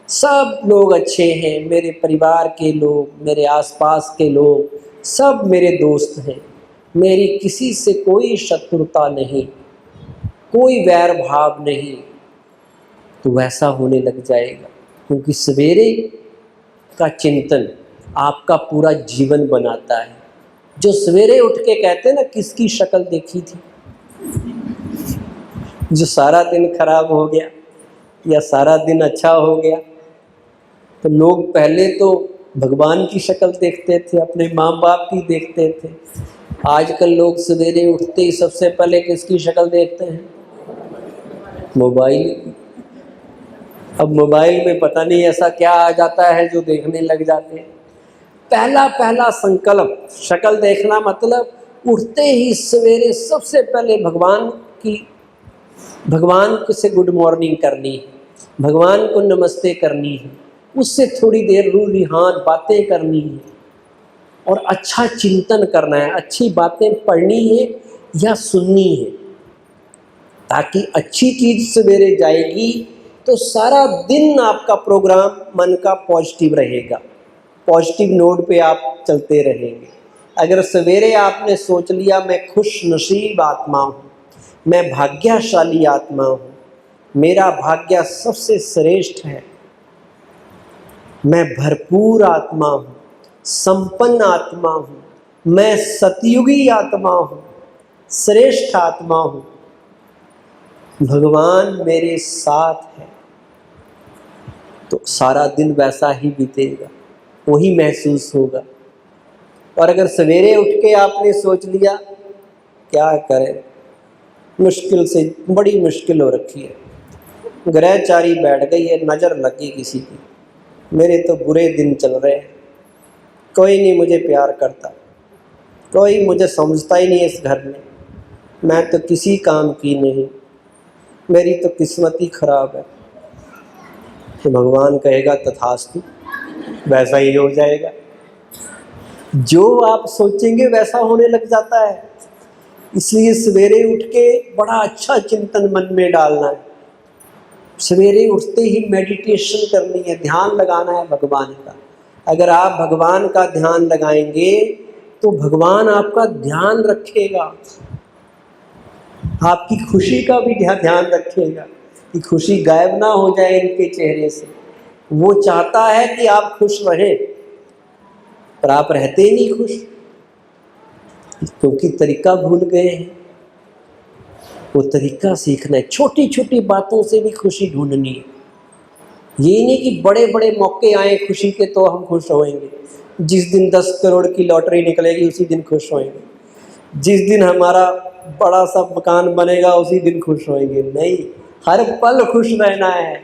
Speaker 1: सब लोग अच्छे हैं, मेरे परिवार के लोग, मेरे आसपास के लोग, सब मेरे दोस्त हैं, मेरी किसी से कोई शत्रुता नहीं, कोई वैर भाव नहीं। तो वैसा होने लग जाएगा, क्योंकि सवेरे का चिंतन आपका पूरा जीवन बनाता है। जो सवेरे उठ के कहते हैं ना, किसकी शक्ल देखी थी, जो सारा दिन खराब हो गया या सारा दिन अच्छा हो गया, तो लोग पहले तो भगवान की शक्ल देखते थे, अपने माँ बाप की देखते थे। आजकल लोग सवेरे उठते ही सबसे पहले किसकी शक्ल देखते हैं? मोबाइल। अब मोबाइल में पता नहीं ऐसा क्या आ जाता है जो देखने लग जाते हैं। पहला संकल्प शक्ल देखना, मतलब उठते ही सवेरे सबसे पहले भगवान से गुड मॉर्निंग करनी है, भगवान को नमस्ते करनी है, उससे थोड़ी देर रूरी हाथ बातें करनी है और अच्छा चिंतन करना है, अच्छी बातें पढ़नी है या सुननी है, ताकि अच्छी चीज़ सवेरे जाएगी तो सारा दिन आपका प्रोग्राम मन का पॉजिटिव रहेगा, पॉजिटिव नोट पे आप चलते रहेंगे। अगर सवेरे आपने सोच लिया मैं खुश नसीब आत्मा हूँ, मैं भाग्यशाली आत्मा हूँ, मेरा भाग्य सबसे श्रेष्ठ है, मैं भरपूर आत्मा हूँ, संपन्न आत्मा हूँ, मैं सतयुगी आत्मा हूँ, श्रेष्ठ आत्मा हूँ, भगवान मेरे साथ है, तो सारा दिन वैसा ही बीतेगा, वही महसूस होगा। और अगर सवेरे उठ के आपने सोच लिया क्या करें, मुश्किल से बड़ी मुश्किल हो रखी है, ग्रहचारी बैठ गई है, नज़र लगी किसी की, मेरे तो बुरे दिन चल रहे हैं, कोई नहीं मुझे प्यार करता, कोई मुझे समझता ही नहीं इस घर में, मैं तो किसी काम की नहीं, मेरी तो किस्मत ही खराब है, तो भगवान कहेगा तथास्तु, वैसा ही हो जाएगा। जो आप सोचेंगे वैसा होने लग जाता है। इसलिए सवेरे उठ के बड़ा अच्छा चिंतन मन में डालना है। सवेरे उठते ही मेडिटेशन करनी है, ध्यान लगाना है भगवान का। अगर आप भगवान का ध्यान लगाएंगे तो भगवान आपका ध्यान रखेगा, आपकी खुशी का भी ध्यान रखेगा कि खुशी गायब ना हो जाए इनके चेहरे से। वो चाहता है कि आप खुश रहें, पर आप रहते ही नहीं खुश, क्योंकि तरीका भूल गए हैं। वो तरीका सीखना है, छोटी छोटी बातों से भी खुशी ढूंढनी है। ये नहीं कि बड़े बड़े मौके आए खुशी के तो हम खुश होएंगे, जिस दिन 10 करोड़ की लॉटरी निकलेगी उसी दिन खुश होएंगे, जिस दिन हमारा बड़ा सा मकान बनेगा उसी दिन खुश होएंगे। नहीं, हर पल खुश रहना है।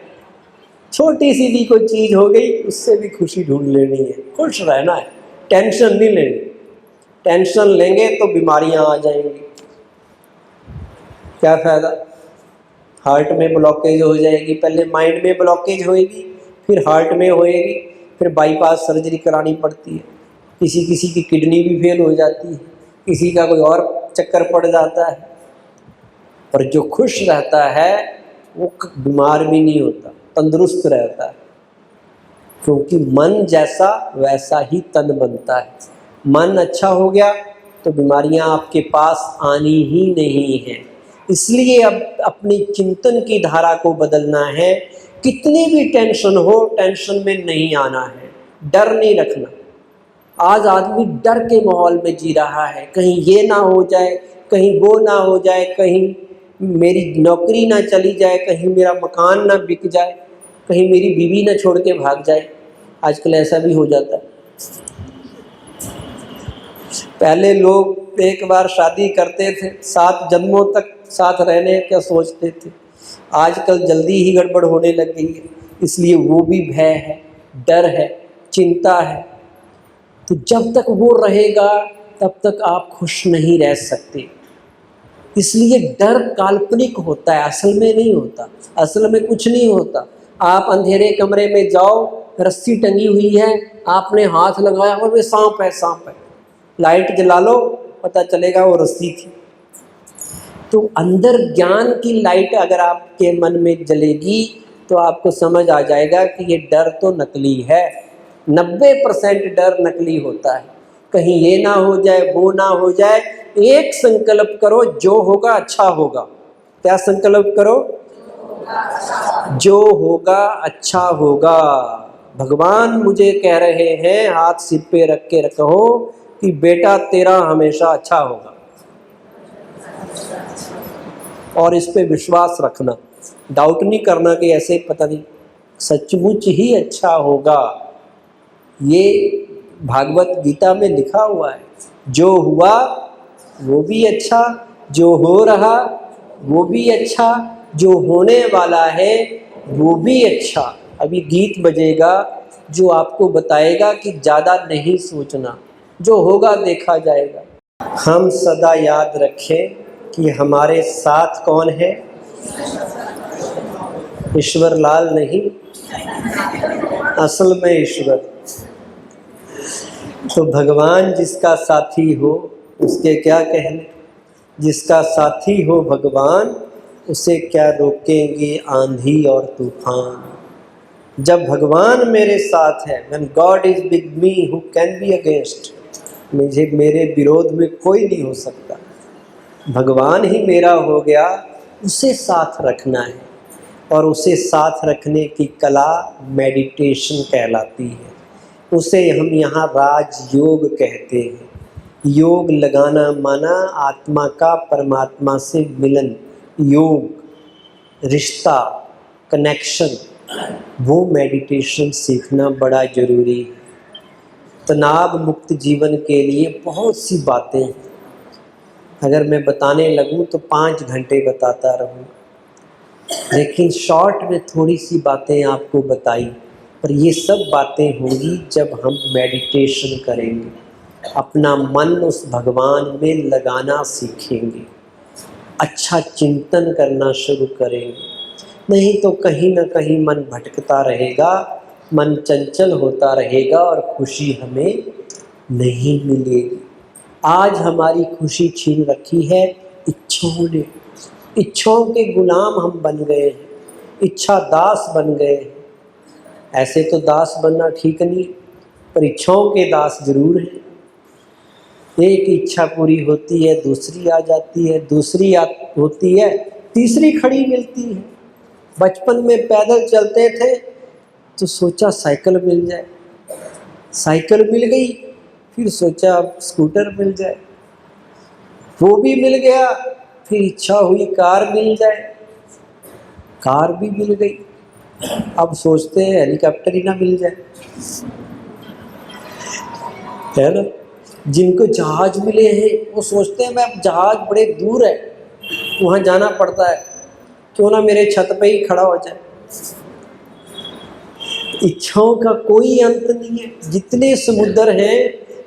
Speaker 1: छोटी सी भी कोई चीज़ हो गई उससे भी खुशी ढूंढ लेनी है, खुश रहना है, टेंशन नहीं लेनी। टेंशन लेंगे तो बीमारियां आ जाएंगी, क्या फ़ायदा। हार्ट में ब्लॉकेज हो जाएगी, पहले माइंड में ब्लॉकेज होएगी, फिर हार्ट में होएगी, फिर बाईपास सर्जरी करानी पड़ती है। किसी किसी की किडनी भी फेल हो जाती है, किसी का कोई और चक्कर पड़ जाता है। और जो खुश रहता है वो बीमार भी नहीं होता, तंदुरुस्त रहता है, क्योंकि मन जैसा वैसा ही तन बनता है। मन अच्छा हो गया तो बीमारियां आपके पास आनी ही नहीं है। इसलिए अब अपनी चिंतन की धारा को बदलना है। कितनी भी टेंशन हो, टेंशन में नहीं आना है, डर नहीं रखना। आज आदमी डर के माहौल में जी रहा है, कहीं ये ना हो जाए, कहीं वो ना हो जाए, कहीं मेरी नौकरी ना चली जाए, कहीं मेरा मकान ना बिक जाए, कहीं मेरी बीवी ना छोड़ के भाग जाए। आजकल ऐसा भी हो जाता है। पहले लोग एक बार शादी करते थे, 7 जन्मों तक साथ रहने का सोचते थे। आजकल जल्दी ही गड़बड़ होने लग गई है, इसलिए वो भी भय है, डर है, चिंता है। तो जब तक वो रहेगा तब तक आप खुश नहीं रह सकते। इसलिए डर काल्पनिक होता है, असल में नहीं होता। असल में कुछ नहीं होता। आप अंधेरे कमरे में जाओ, रस्सी टंगी हुई है, आपने हाथ लगाया और वे सांप है, सांप है। लाइट जला लो, पता चलेगा वो रस्सी थी। तो अंदर ज्ञान की लाइट अगर आपके मन में जलेगी तो आपको समझ आ जाएगा कि ये डर तो नकली है। 90% डर नकली होता है। कहीं ये ना हो जाए, वो ना हो जाए। एक संकल्प करो, जो होगा अच्छा होगा। क्या संकल्प करो? जो होगा अच्छा होगा। भगवान मुझे कह रहे हैं, हाथ सिर पे रख के रखो कि बेटा तेरा हमेशा अच्छा होगा, और इस पे विश्वास रखना, डाउट नहीं करना कि ऐसे पता नहीं, सचमुच ही अच्छा होगा। ये भागवत गीता में लिखा हुआ है। जो हुआ वो भी अच्छा, जो हो रहा वो भी अच्छा, जो होने वाला है वो भी अच्छा। अभी गीत बजेगा जो आपको बताएगा कि ज़्यादा नहीं सोचना, जो होगा देखा जाएगा। हम सदा याद रखें कि हमारे साथ कौन है? ईश्वर लाल नहीं, असल में ईश्वर। तो भगवान जिसका साथी हो उसके क्या कहने। जिसका साथी हो भगवान, उसे क्या रोकेंगे आंधी और तूफान। जब भगवान मेरे साथ है, when God is with me, who can be against? मुझे, मेरे विरोध में कोई नहीं हो सकता। भगवान ही मेरा हो गया, उसे साथ रखना है। और उसे साथ रखने की कला मेडिटेशन कहलाती है। उसे हम यहाँ राजयोग कहते हैं। योग लगाना माना आत्मा का परमात्मा से मिलन, योग, रिश्ता, कनेक्शन, वो मेडिटेशन सीखना बड़ा ज़रूरी है। तनाव मुक्त जीवन के लिए बहुत सी बातें हैं, अगर मैं बताने लगूं तो 5 घंटे बताता रहूं, लेकिन शॉर्ट में थोड़ी सी बातें आपको बताई। पर ये सब बातें होंगी जब हम मेडिटेशन करेंगे, अपना मन उस भगवान में लगाना सीखेंगे, अच्छा चिंतन करना शुरू करेंगे। नहीं तो कहीं ना कहीं मन भटकता रहेगा, मन चंचल होता रहेगा और खुशी हमें नहीं मिलेगी। आज हमारी खुशी छीन रखी है इच्छाओं ने। इच्छाओं के गुलाम हम बन गए हैं, इच्छा दास बन गए हैं। ऐसे तो दास बनना ठीक नहीं, पर इच्छाओं के दास जरूर हैं। एक इच्छा पूरी होती है, दूसरी आ जाती है, दूसरी होती है, तीसरी खड़ी मिलती है। बचपन में पैदल चलते थे तो सोचा साइकिल मिल जाए, साइकिल मिल गई, फिर सोचा अब स्कूटर मिल जाए, वो भी मिल गया, फिर इच्छा हुई कार मिल जाए, कार भी मिल गई। अब सोचते हैं हेलीकॉप्टर ही ना मिल जाए, है ना। जिनको जहाज मिले हैं वो सोचते हैं मैं जहाज बड़े दूर है, वहाँ जाना पड़ता है, क्यों ना मेरे छत पे ही खड़ा हो जाए। इच्छाओं का कोई अंत नहीं है। जितने समुद्र हैं,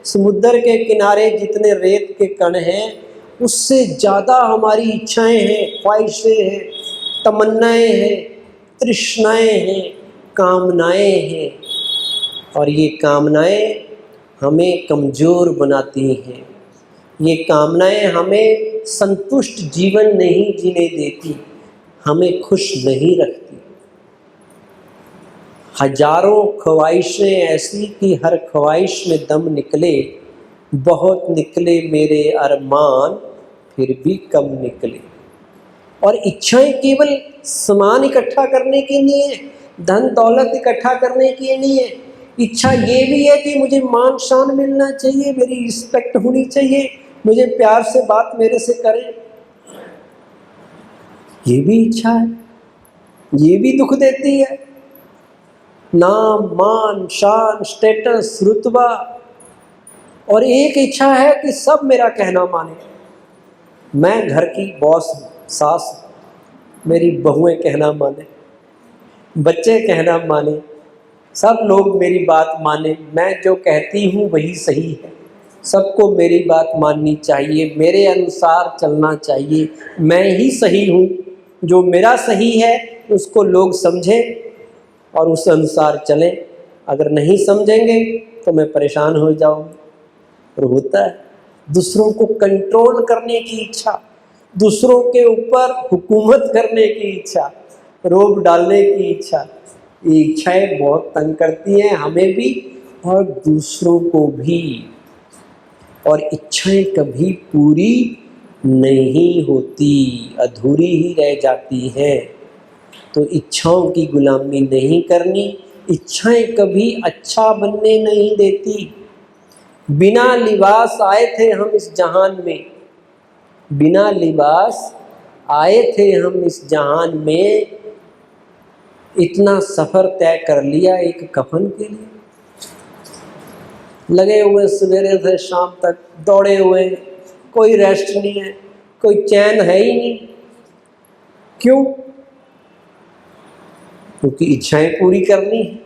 Speaker 1: समुद्र के किनारे जितने रेत के कण हैं, उससे ज़्यादा हमारी इच्छाएं हैं, ख्वाहिशें हैं, तमन्नाएं हैं, तृष्णाएं हैं, कामनाएं हैं। और ये कामनाएं हमें कमज़ोर बनाती हैं। ये कामनाएं हमें संतुष्ट जीवन नहीं जीने देती, हमें खुश नहीं रखती। हजारों ख्वाहिशें ऐसी कि हर ख्वाहिश में दम निकले, बहुत निकले मेरे अरमान फिर भी कम निकले। और इच्छाएं केवल सामान इकट्ठा करने की नहीं है, धन दौलत इकट्ठा करने की नहीं है। इच्छा ये भी है कि मुझे मान शान मिलना चाहिए, मेरी रिस्पेक्ट होनी चाहिए, मुझे प्यार से बात मेरे से करें, ये भी इच्छा है, ये भी दुख देती है। नाम, मान, शान, स्टेटस, रुतबा। और एक इच्छा है कि सब मेरा कहना माने। मैं घर की बॉस हूँ, सास हूँ, मेरी बहुएं कहना माने, बच्चे कहना माने, सब लोग मेरी बात माने। मैं जो कहती हूँ वही सही है, सबको मेरी बात माननी चाहिए, मेरे अनुसार चलना चाहिए। मैं ही सही हूँ, जो मेरा सही है उसको लोग समझें और उस अनुसार चलें। अगर नहीं समझेंगे तो मैं परेशान हो जाऊँगी। और होता है दूसरों को कंट्रोल करने की इच्छा, दूसरों के ऊपर हुकूमत करने की इच्छा, रोब डालने की इच्छा। ये इच्छाएं बहुत तंग करती हैं हमें भी और दूसरों को भी। और इच्छाएं कभी पूरी नहीं होती, अधूरी ही रह जाती हैं। तो इच्छाओं की गुलामी नहीं करनी। इच्छाएं कभी अच्छा बनने नहीं देती। बिना लिबास आए थे हम इस जहान में, बिना लिबास आए थे हम इस जहान में, इतना सफ़र तय कर लिया एक कफन के लिए। लगे हुए सवेरे से शाम तक दौड़े हुए, कोई रेस्ट नहीं है, कोई चैन है ही नहीं। क्यों? क्योंकि इच्छाएं पूरी करनी है।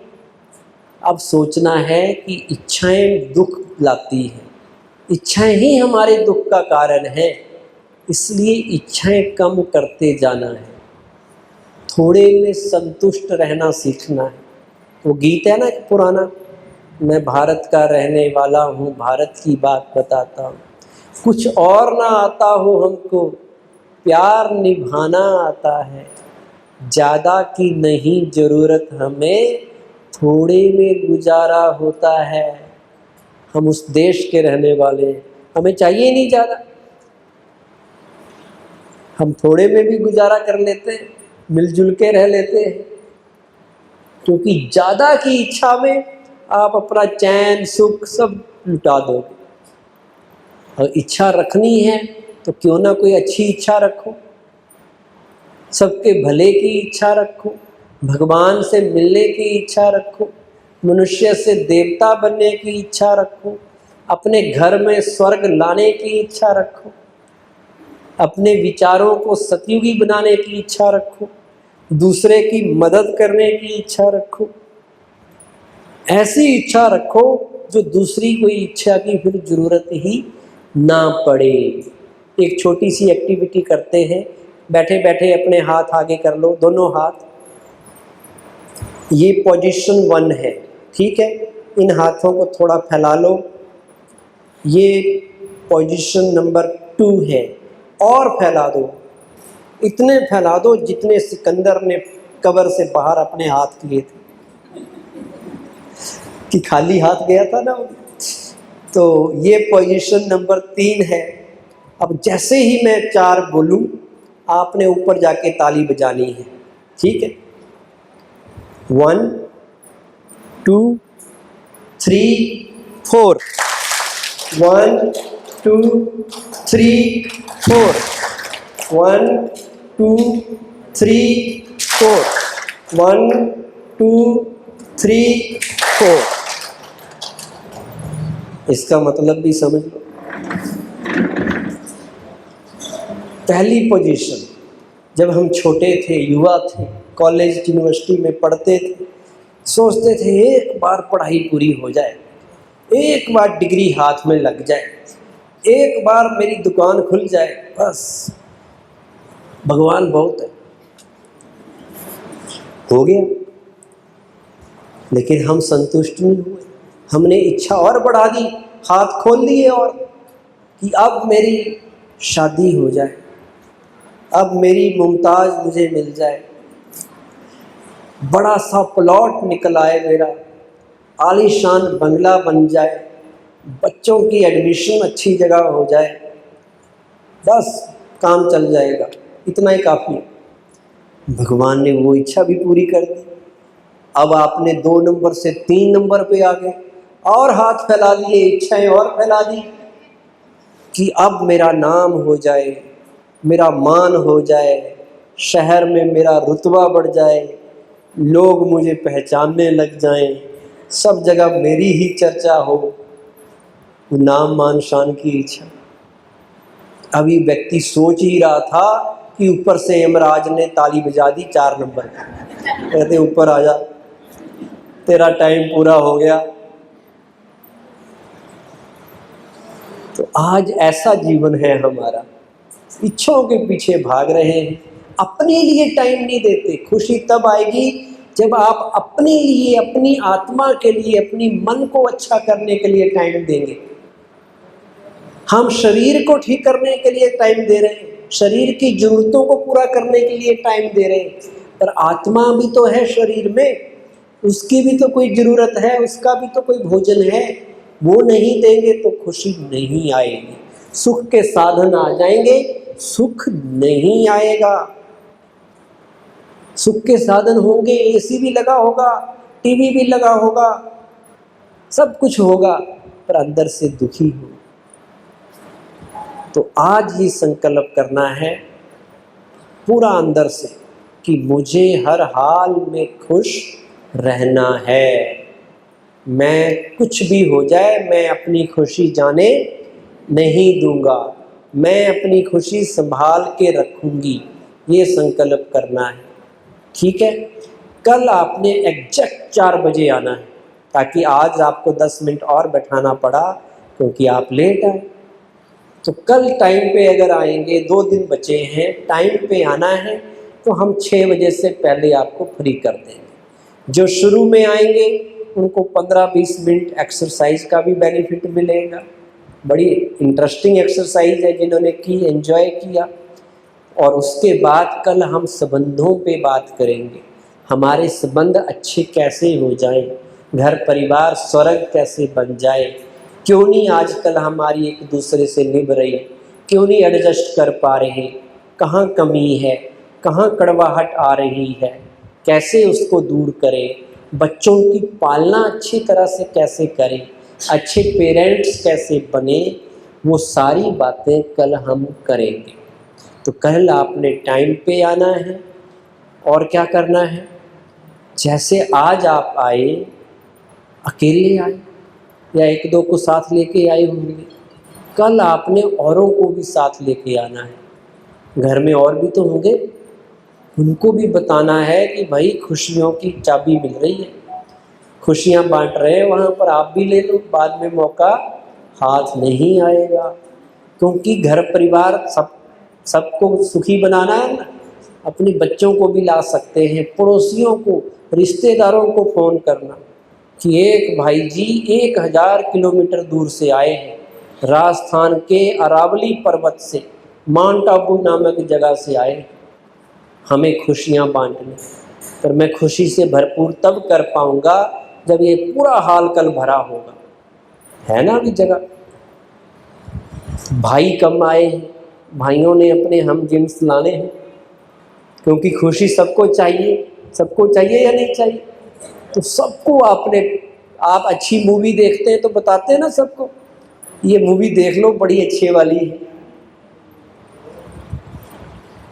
Speaker 1: अब सोचना है कि इच्छाएं दुख लाती हैं, इच्छाएं ही हमारे दुख का कारण है, इसलिए इच्छाएं कम करते जाना है, थोड़े में संतुष्ट रहना सीखना है। वो गीत है ना एक पुराना, मैं भारत का रहने वाला हूँ, भारत की बात बताता हूँ, कुछ और ना आता हो हमको, प्यार निभाना आता है, ज़्यादा की नहीं ज़रूरत हमें, थोड़े में गुजारा होता है। हम उस देश के रहने वाले हैं, हमें चाहिए नहीं ज़्यादा, हम थोड़े में भी गुजारा कर लेते हैं, मिलजुल के रह लेते हैं। क्योंकि ज़्यादा की इच्छा में आप अपना चैन सुख सब लुटा दोगे। और इच्छा रखनी है तो क्यों ना कोई अच्छी इच्छा रखो, सबके भले की इच्छा रखो, भगवान से मिलने की इच्छा रखो, मनुष्य से देवता बनने की इच्छा रखो, अपने घर में स्वर्ग लाने की इच्छा रखो, अपने विचारों को सतयुगी बनाने की इच्छा रखो, दूसरे की मदद करने की इच्छा रखो। ऐसी इच्छा रखो जो दूसरी कोई इच्छा की फिर ज़रूरत ही ना पड़े। एक छोटी सी एक्टिविटी करते हैं, बैठे बैठे अपने हाथ आगे कर लो, दोनों हाथ। ये पोजीशन 1 है, ठीक है। इन हाथों को थोड़ा फैला लो, ये पोजीशन नंबर 2 है, और फैला दो, इतने फैला दो जितने सिकंदर ने कब्र से बाहर अपने हाथ किए थे, कि खाली हाथ गया था ना। तो ये पोजीशन नंबर 3 है। अब जैसे ही मैं 4 बोलूं, आपने ऊपर जाके ताली बजानी है, ठीक है। 1 2 3 4, 1 2 3 4, 1 2 3 4, 1 2 3 4। इसका मतलब भी समझ लो। पहली पोजीशन, जब हम छोटे थे, युवा थे, कॉलेज यूनिवर्सिटी में पढ़ते थे, सोचते थे एक बार पढ़ाई पूरी हो जाए, एक बार डिग्री हाथ में लग जाए, एक बार मेरी दुकान खुल जाए, बस भगवान बहुत है। हो गया, लेकिन हम संतुष्ट नहीं हुए। हमने इच्छा और बढ़ा दी, हाथ खोल लिए और कि अब मेरी शादी हो जाए, अब मेरी मुमताज मुझे मिल जाए, बड़ा सा प्लॉट निकल आए मेरा, आलीशान बंगला बन जाए, बच्चों की एडमिशन अच्छी जगह हो जाए, बस काम चल जाएगा, इतना ही काफ़ी है। भगवान ने वो इच्छा भी पूरी कर दी। अब आपने 2 नंबर से 3 नंबर पे आ गए और हाथ फैला दिए, इच्छाएं और फैला दी कि अब मेरा नाम हो जाए, मेरा मान हो जाए, शहर में मेरा रुतबा बढ़ जाए, लोग मुझे पहचानने लग जाएं, सब जगह मेरी ही चर्चा हो, नाम मान शान की इच्छा। अभी व्यक्ति सोच ही रहा था कि ऊपर से यमराज ने ताली बजा दी 4 नंबर, कहते ऊपर आ जा, तेरा टाइम पूरा हो गया। तो आज ऐसा जीवन है हमारा, इच्छाओं के पीछे भाग रहे हैं, अपने लिए टाइम नहीं देते। खुशी तब आएगी जब आप अपने लिए, अपनी आत्मा के लिए, अपनी मन को अच्छा करने के लिए टाइम देंगे। हम शरीर को ठीक करने के लिए टाइम दे रहे हैं, शरीर की जरूरतों को पूरा करने के लिए टाइम दे रहे हैं, पर आत्मा भी तो है शरीर में, उसकी भी तो कोई ज़रूरत है, उसका भी तो कोई भोजन है। वो नहीं देंगे तो खुशी नहीं आएगी। सुख के साधन आ जाएंगे, सुख नहीं आएगा। सुख के साधन होंगे, एसी भी लगा होगा, टीवी भी लगा होगा, सब कुछ होगा, पर अंदर से दुखी हो। तो आज ये संकल्प करना है पूरा अंदर से कि मुझे हर हाल में खुश रहना है। मैं कुछ भी हो जाए, मैं अपनी खुशी जाने नहीं दूंगा, मैं अपनी खुशी संभाल के रखूंगी, ये संकल्प करना है। ठीक है, कल आपने एग्जैक्ट 4 बजे आना है, ताकि आज आपको 10 मिनट और बैठाना पड़ा क्योंकि आप लेट आए। तो कल टाइम पे अगर आएंगे, 2 दिन बचे हैं, टाइम पे आना है, तो हम 6 बजे से पहले आपको फ्री कर देंगे। जो शुरू में आएंगे उनको 15-20 मिनट एक्सरसाइज का भी बेनिफिट मिलेगा। बड़ी इंटरेस्टिंग एक्सरसाइज है, जिन्होंने की एंजॉय किया। और उसके बाद कल हम संबंधों पे बात करेंगे, हमारे संबंध अच्छे कैसे हो जाएं, घर परिवार स्वर्ग कैसे बन जाए, क्यों नहीं आजकल हमारी एक दूसरे से निभ रही, क्यों नहीं एडजस्ट कर पा रहे, कहाँ कमी है, कहाँ कड़वाहट आ रही है, कैसे उसको दूर करें, बच्चों की पालना अच्छी तरह से कैसे करें, अच्छे पेरेंट्स कैसे बने, वो सारी बातें कल हम करेंगे। तो कल आपने टाइम पे आना है। और क्या करना है, जैसे आज आप आए, अकेले आए या 1-2 को साथ लेके आए होंगे, कल आपने औरों को भी साथ लेके आना है। घर में और भी तो होंगे, उनको भी बताना है कि भाई खुशियों की चाबी मिल रही है, खुशियाँ बांट रहे हैं, वहाँ पर आप भी ले लो, बाद में मौका हाथ नहीं आएगा। क्योंकि घर परिवार सबको सुखी बनाना है ना। अपने बच्चों को भी ला सकते हैं, पड़ोसियों को, रिश्तेदारों को फ़ोन करना कि एक भाई जी 1000 किलोमीटर दूर से आए हैं, राजस्थान के अरावली पर्वत से, माउंट आबू नामक जगह से आए हैं, हमें खुशियाँ बांटने। पर मैं खुशी से भरपूर तब कर पाऊँगा जब ये पूरा हाल कल भरा होगा, है ना। अभी जगह भाई कम आए हैं, भाइयों ने अपने हम जिन्स लाने हैं, क्योंकि खुशी सबको चाहिए, सबको चाहिए या नहीं चाहिए। तो सबको आप अच्छी मूवी देखते हैं तो बताते हैं ना सबको, ये मूवी देख लो बड़ी अच्छी वाली है,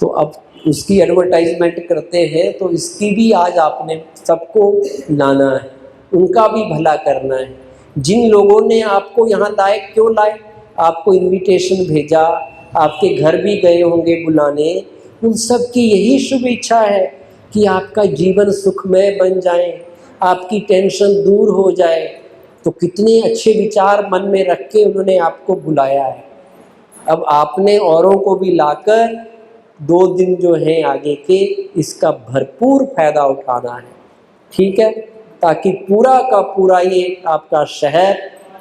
Speaker 1: तो अब उसकी एडवर्टाइजमेंट करते हैं, तो इसकी भी आज आपने सबको लाना है, उनका भी भला करना है। जिन लोगों ने आपको यहाँ लाए, क्यों लाए, आपको इनविटेशन भेजा, आपके घर भी गए होंगे बुलाने, उन सब की यही शुभ इच्छा है कि आपका जीवन सुखमय बन जाए, आपकी टेंशन दूर हो जाए। तो कितने अच्छे विचार मन में रख के उन्होंने आपको बुलाया है। अब आपने औरों को भी लाकर 2 दिन जो हैं आगे के, इसका भरपूर फायदा उठाना है, ठीक है, ताकि पूरा का पूरा ये आपका शहर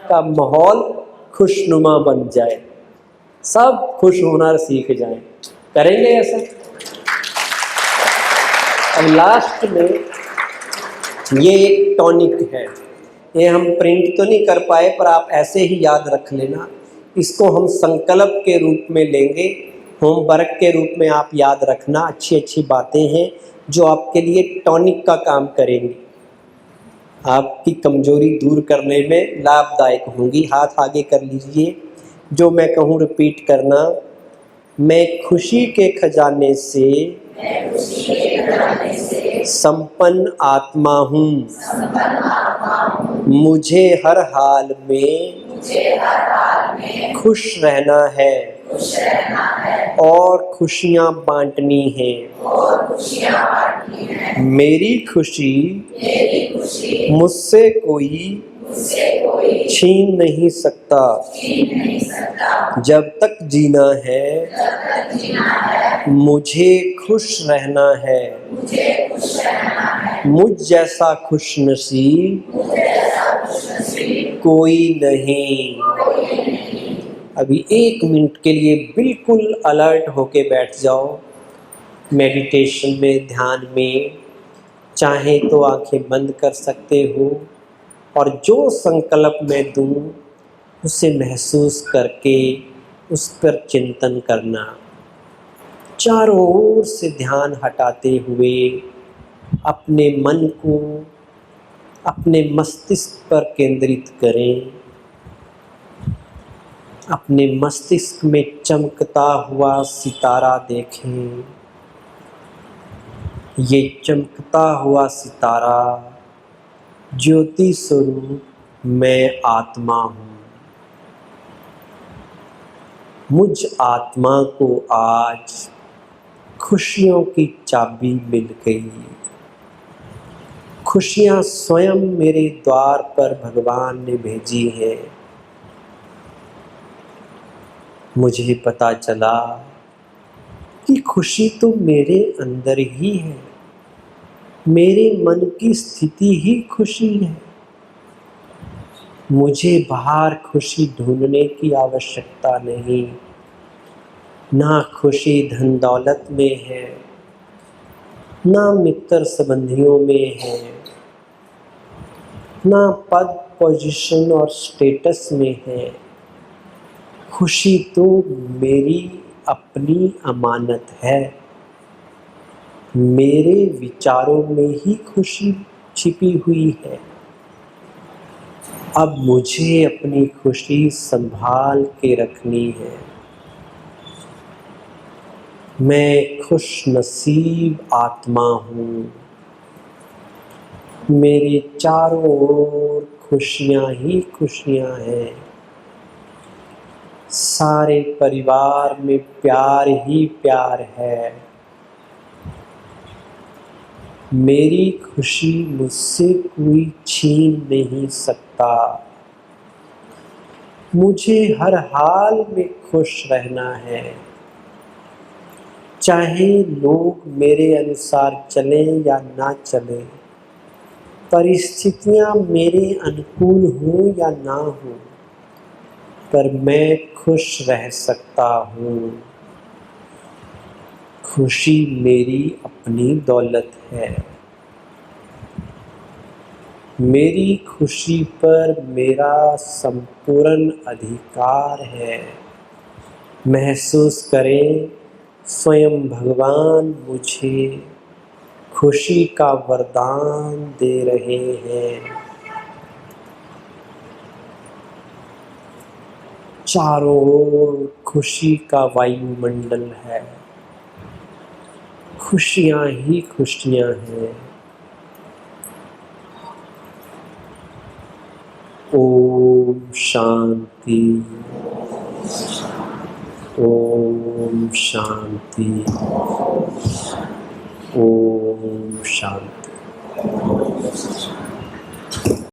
Speaker 1: का माहौल खुशनुमा बन जाए, सब खुश होना सीख जाएं। करेंगे ऐसा? अब लास्ट में ये एक टॉनिक है, ये हम प्रिंट तो नहीं कर पाए, पर आप ऐसे ही याद रख लेना। इसको हम संकल्प के रूप में लेंगे, होमवर्क के रूप में आप याद रखना। अच्छी अच्छी बातें हैं जो आपके लिए टॉनिक का काम करेंगी, आपकी कमजोरी दूर करने में लाभदायक होंगी। हाथ आगे कर लीजिए, जो मैं कहूँ रिपीट करना। मैं खुशी के खजाने से संपन्न आत्मा हूँ, मुझे हर हाल में खुश रहना है और खुशियाँ बांटनी है। मेरी खुशी मुझसे कोई छीन नहीं सकता। जब तक जीना है मुझे खुश रहना है। मुझ जैसा खुशनसीब कोई नहीं। अभी 1 मिनट के लिए बिल्कुल अलर्ट होके बैठ जाओ, मेडिटेशन में, ध्यान में। चाहे तो आंखें बंद कर सकते हो और जो संकल्प मैं दूं उसे महसूस करके उस पर चिंतन करना। चारों ओर से ध्यान हटाते हुए अपने मन को अपने मस्तिष्क पर केंद्रित करें। अपने मस्तिष्क में चमकता हुआ सितारा देखें। ये चमकता हुआ सितारा ज्योति स्वरूप मैं आत्मा हूँ। मुझ आत्मा को आज खुशियों की चाबी मिल गई। खुशियाँ स्वयं मेरे द्वार पर भगवान ने भेजी हैं। मुझे पता चला कि खुशी तो मेरे अंदर ही है, मेरे मन की स्थिति ही खुशी है। मुझे बाहर खुशी ढूंढने की आवश्यकता नहीं। ना खुशी धन दौलत में है, ना मित्र संबंधियों में है, ना पद पोजीशन और स्टेटस में है। खुशी तो मेरी अपनी अमानत है। मेरे विचारों में ही खुशी छिपी हुई है। अब मुझे अपनी खुशी संभाल के रखनी है। मैं खुश नसीब आत्मा हूँ। मेरे चारों ओर खुशियाँ ही खुशियाँ हैं। सारे परिवार में प्यार ही प्यार है। मेरी खुशी मुझसे कोई छीन नहीं सकता। मुझे हर हाल में खुश रहना है। चाहे लोग मेरे अनुसार चलें या ना चलें, परिस्थितियाँ मेरे अनुकूल हों या ना हों, पर मैं खुश रह सकता हूँ। खुशी मेरी अपनी दौलत है। मेरी खुशी पर मेरा संपूर्ण अधिकार है। महसूस करें, स्वयं भगवान मुझे खुशी का वरदान दे रहे हैं। चारों ओर खुशी का वायुमंडल है। खुशियाँ ही खुशियाँ हैं। ओम शांति, ओम शांति, ओम शांति।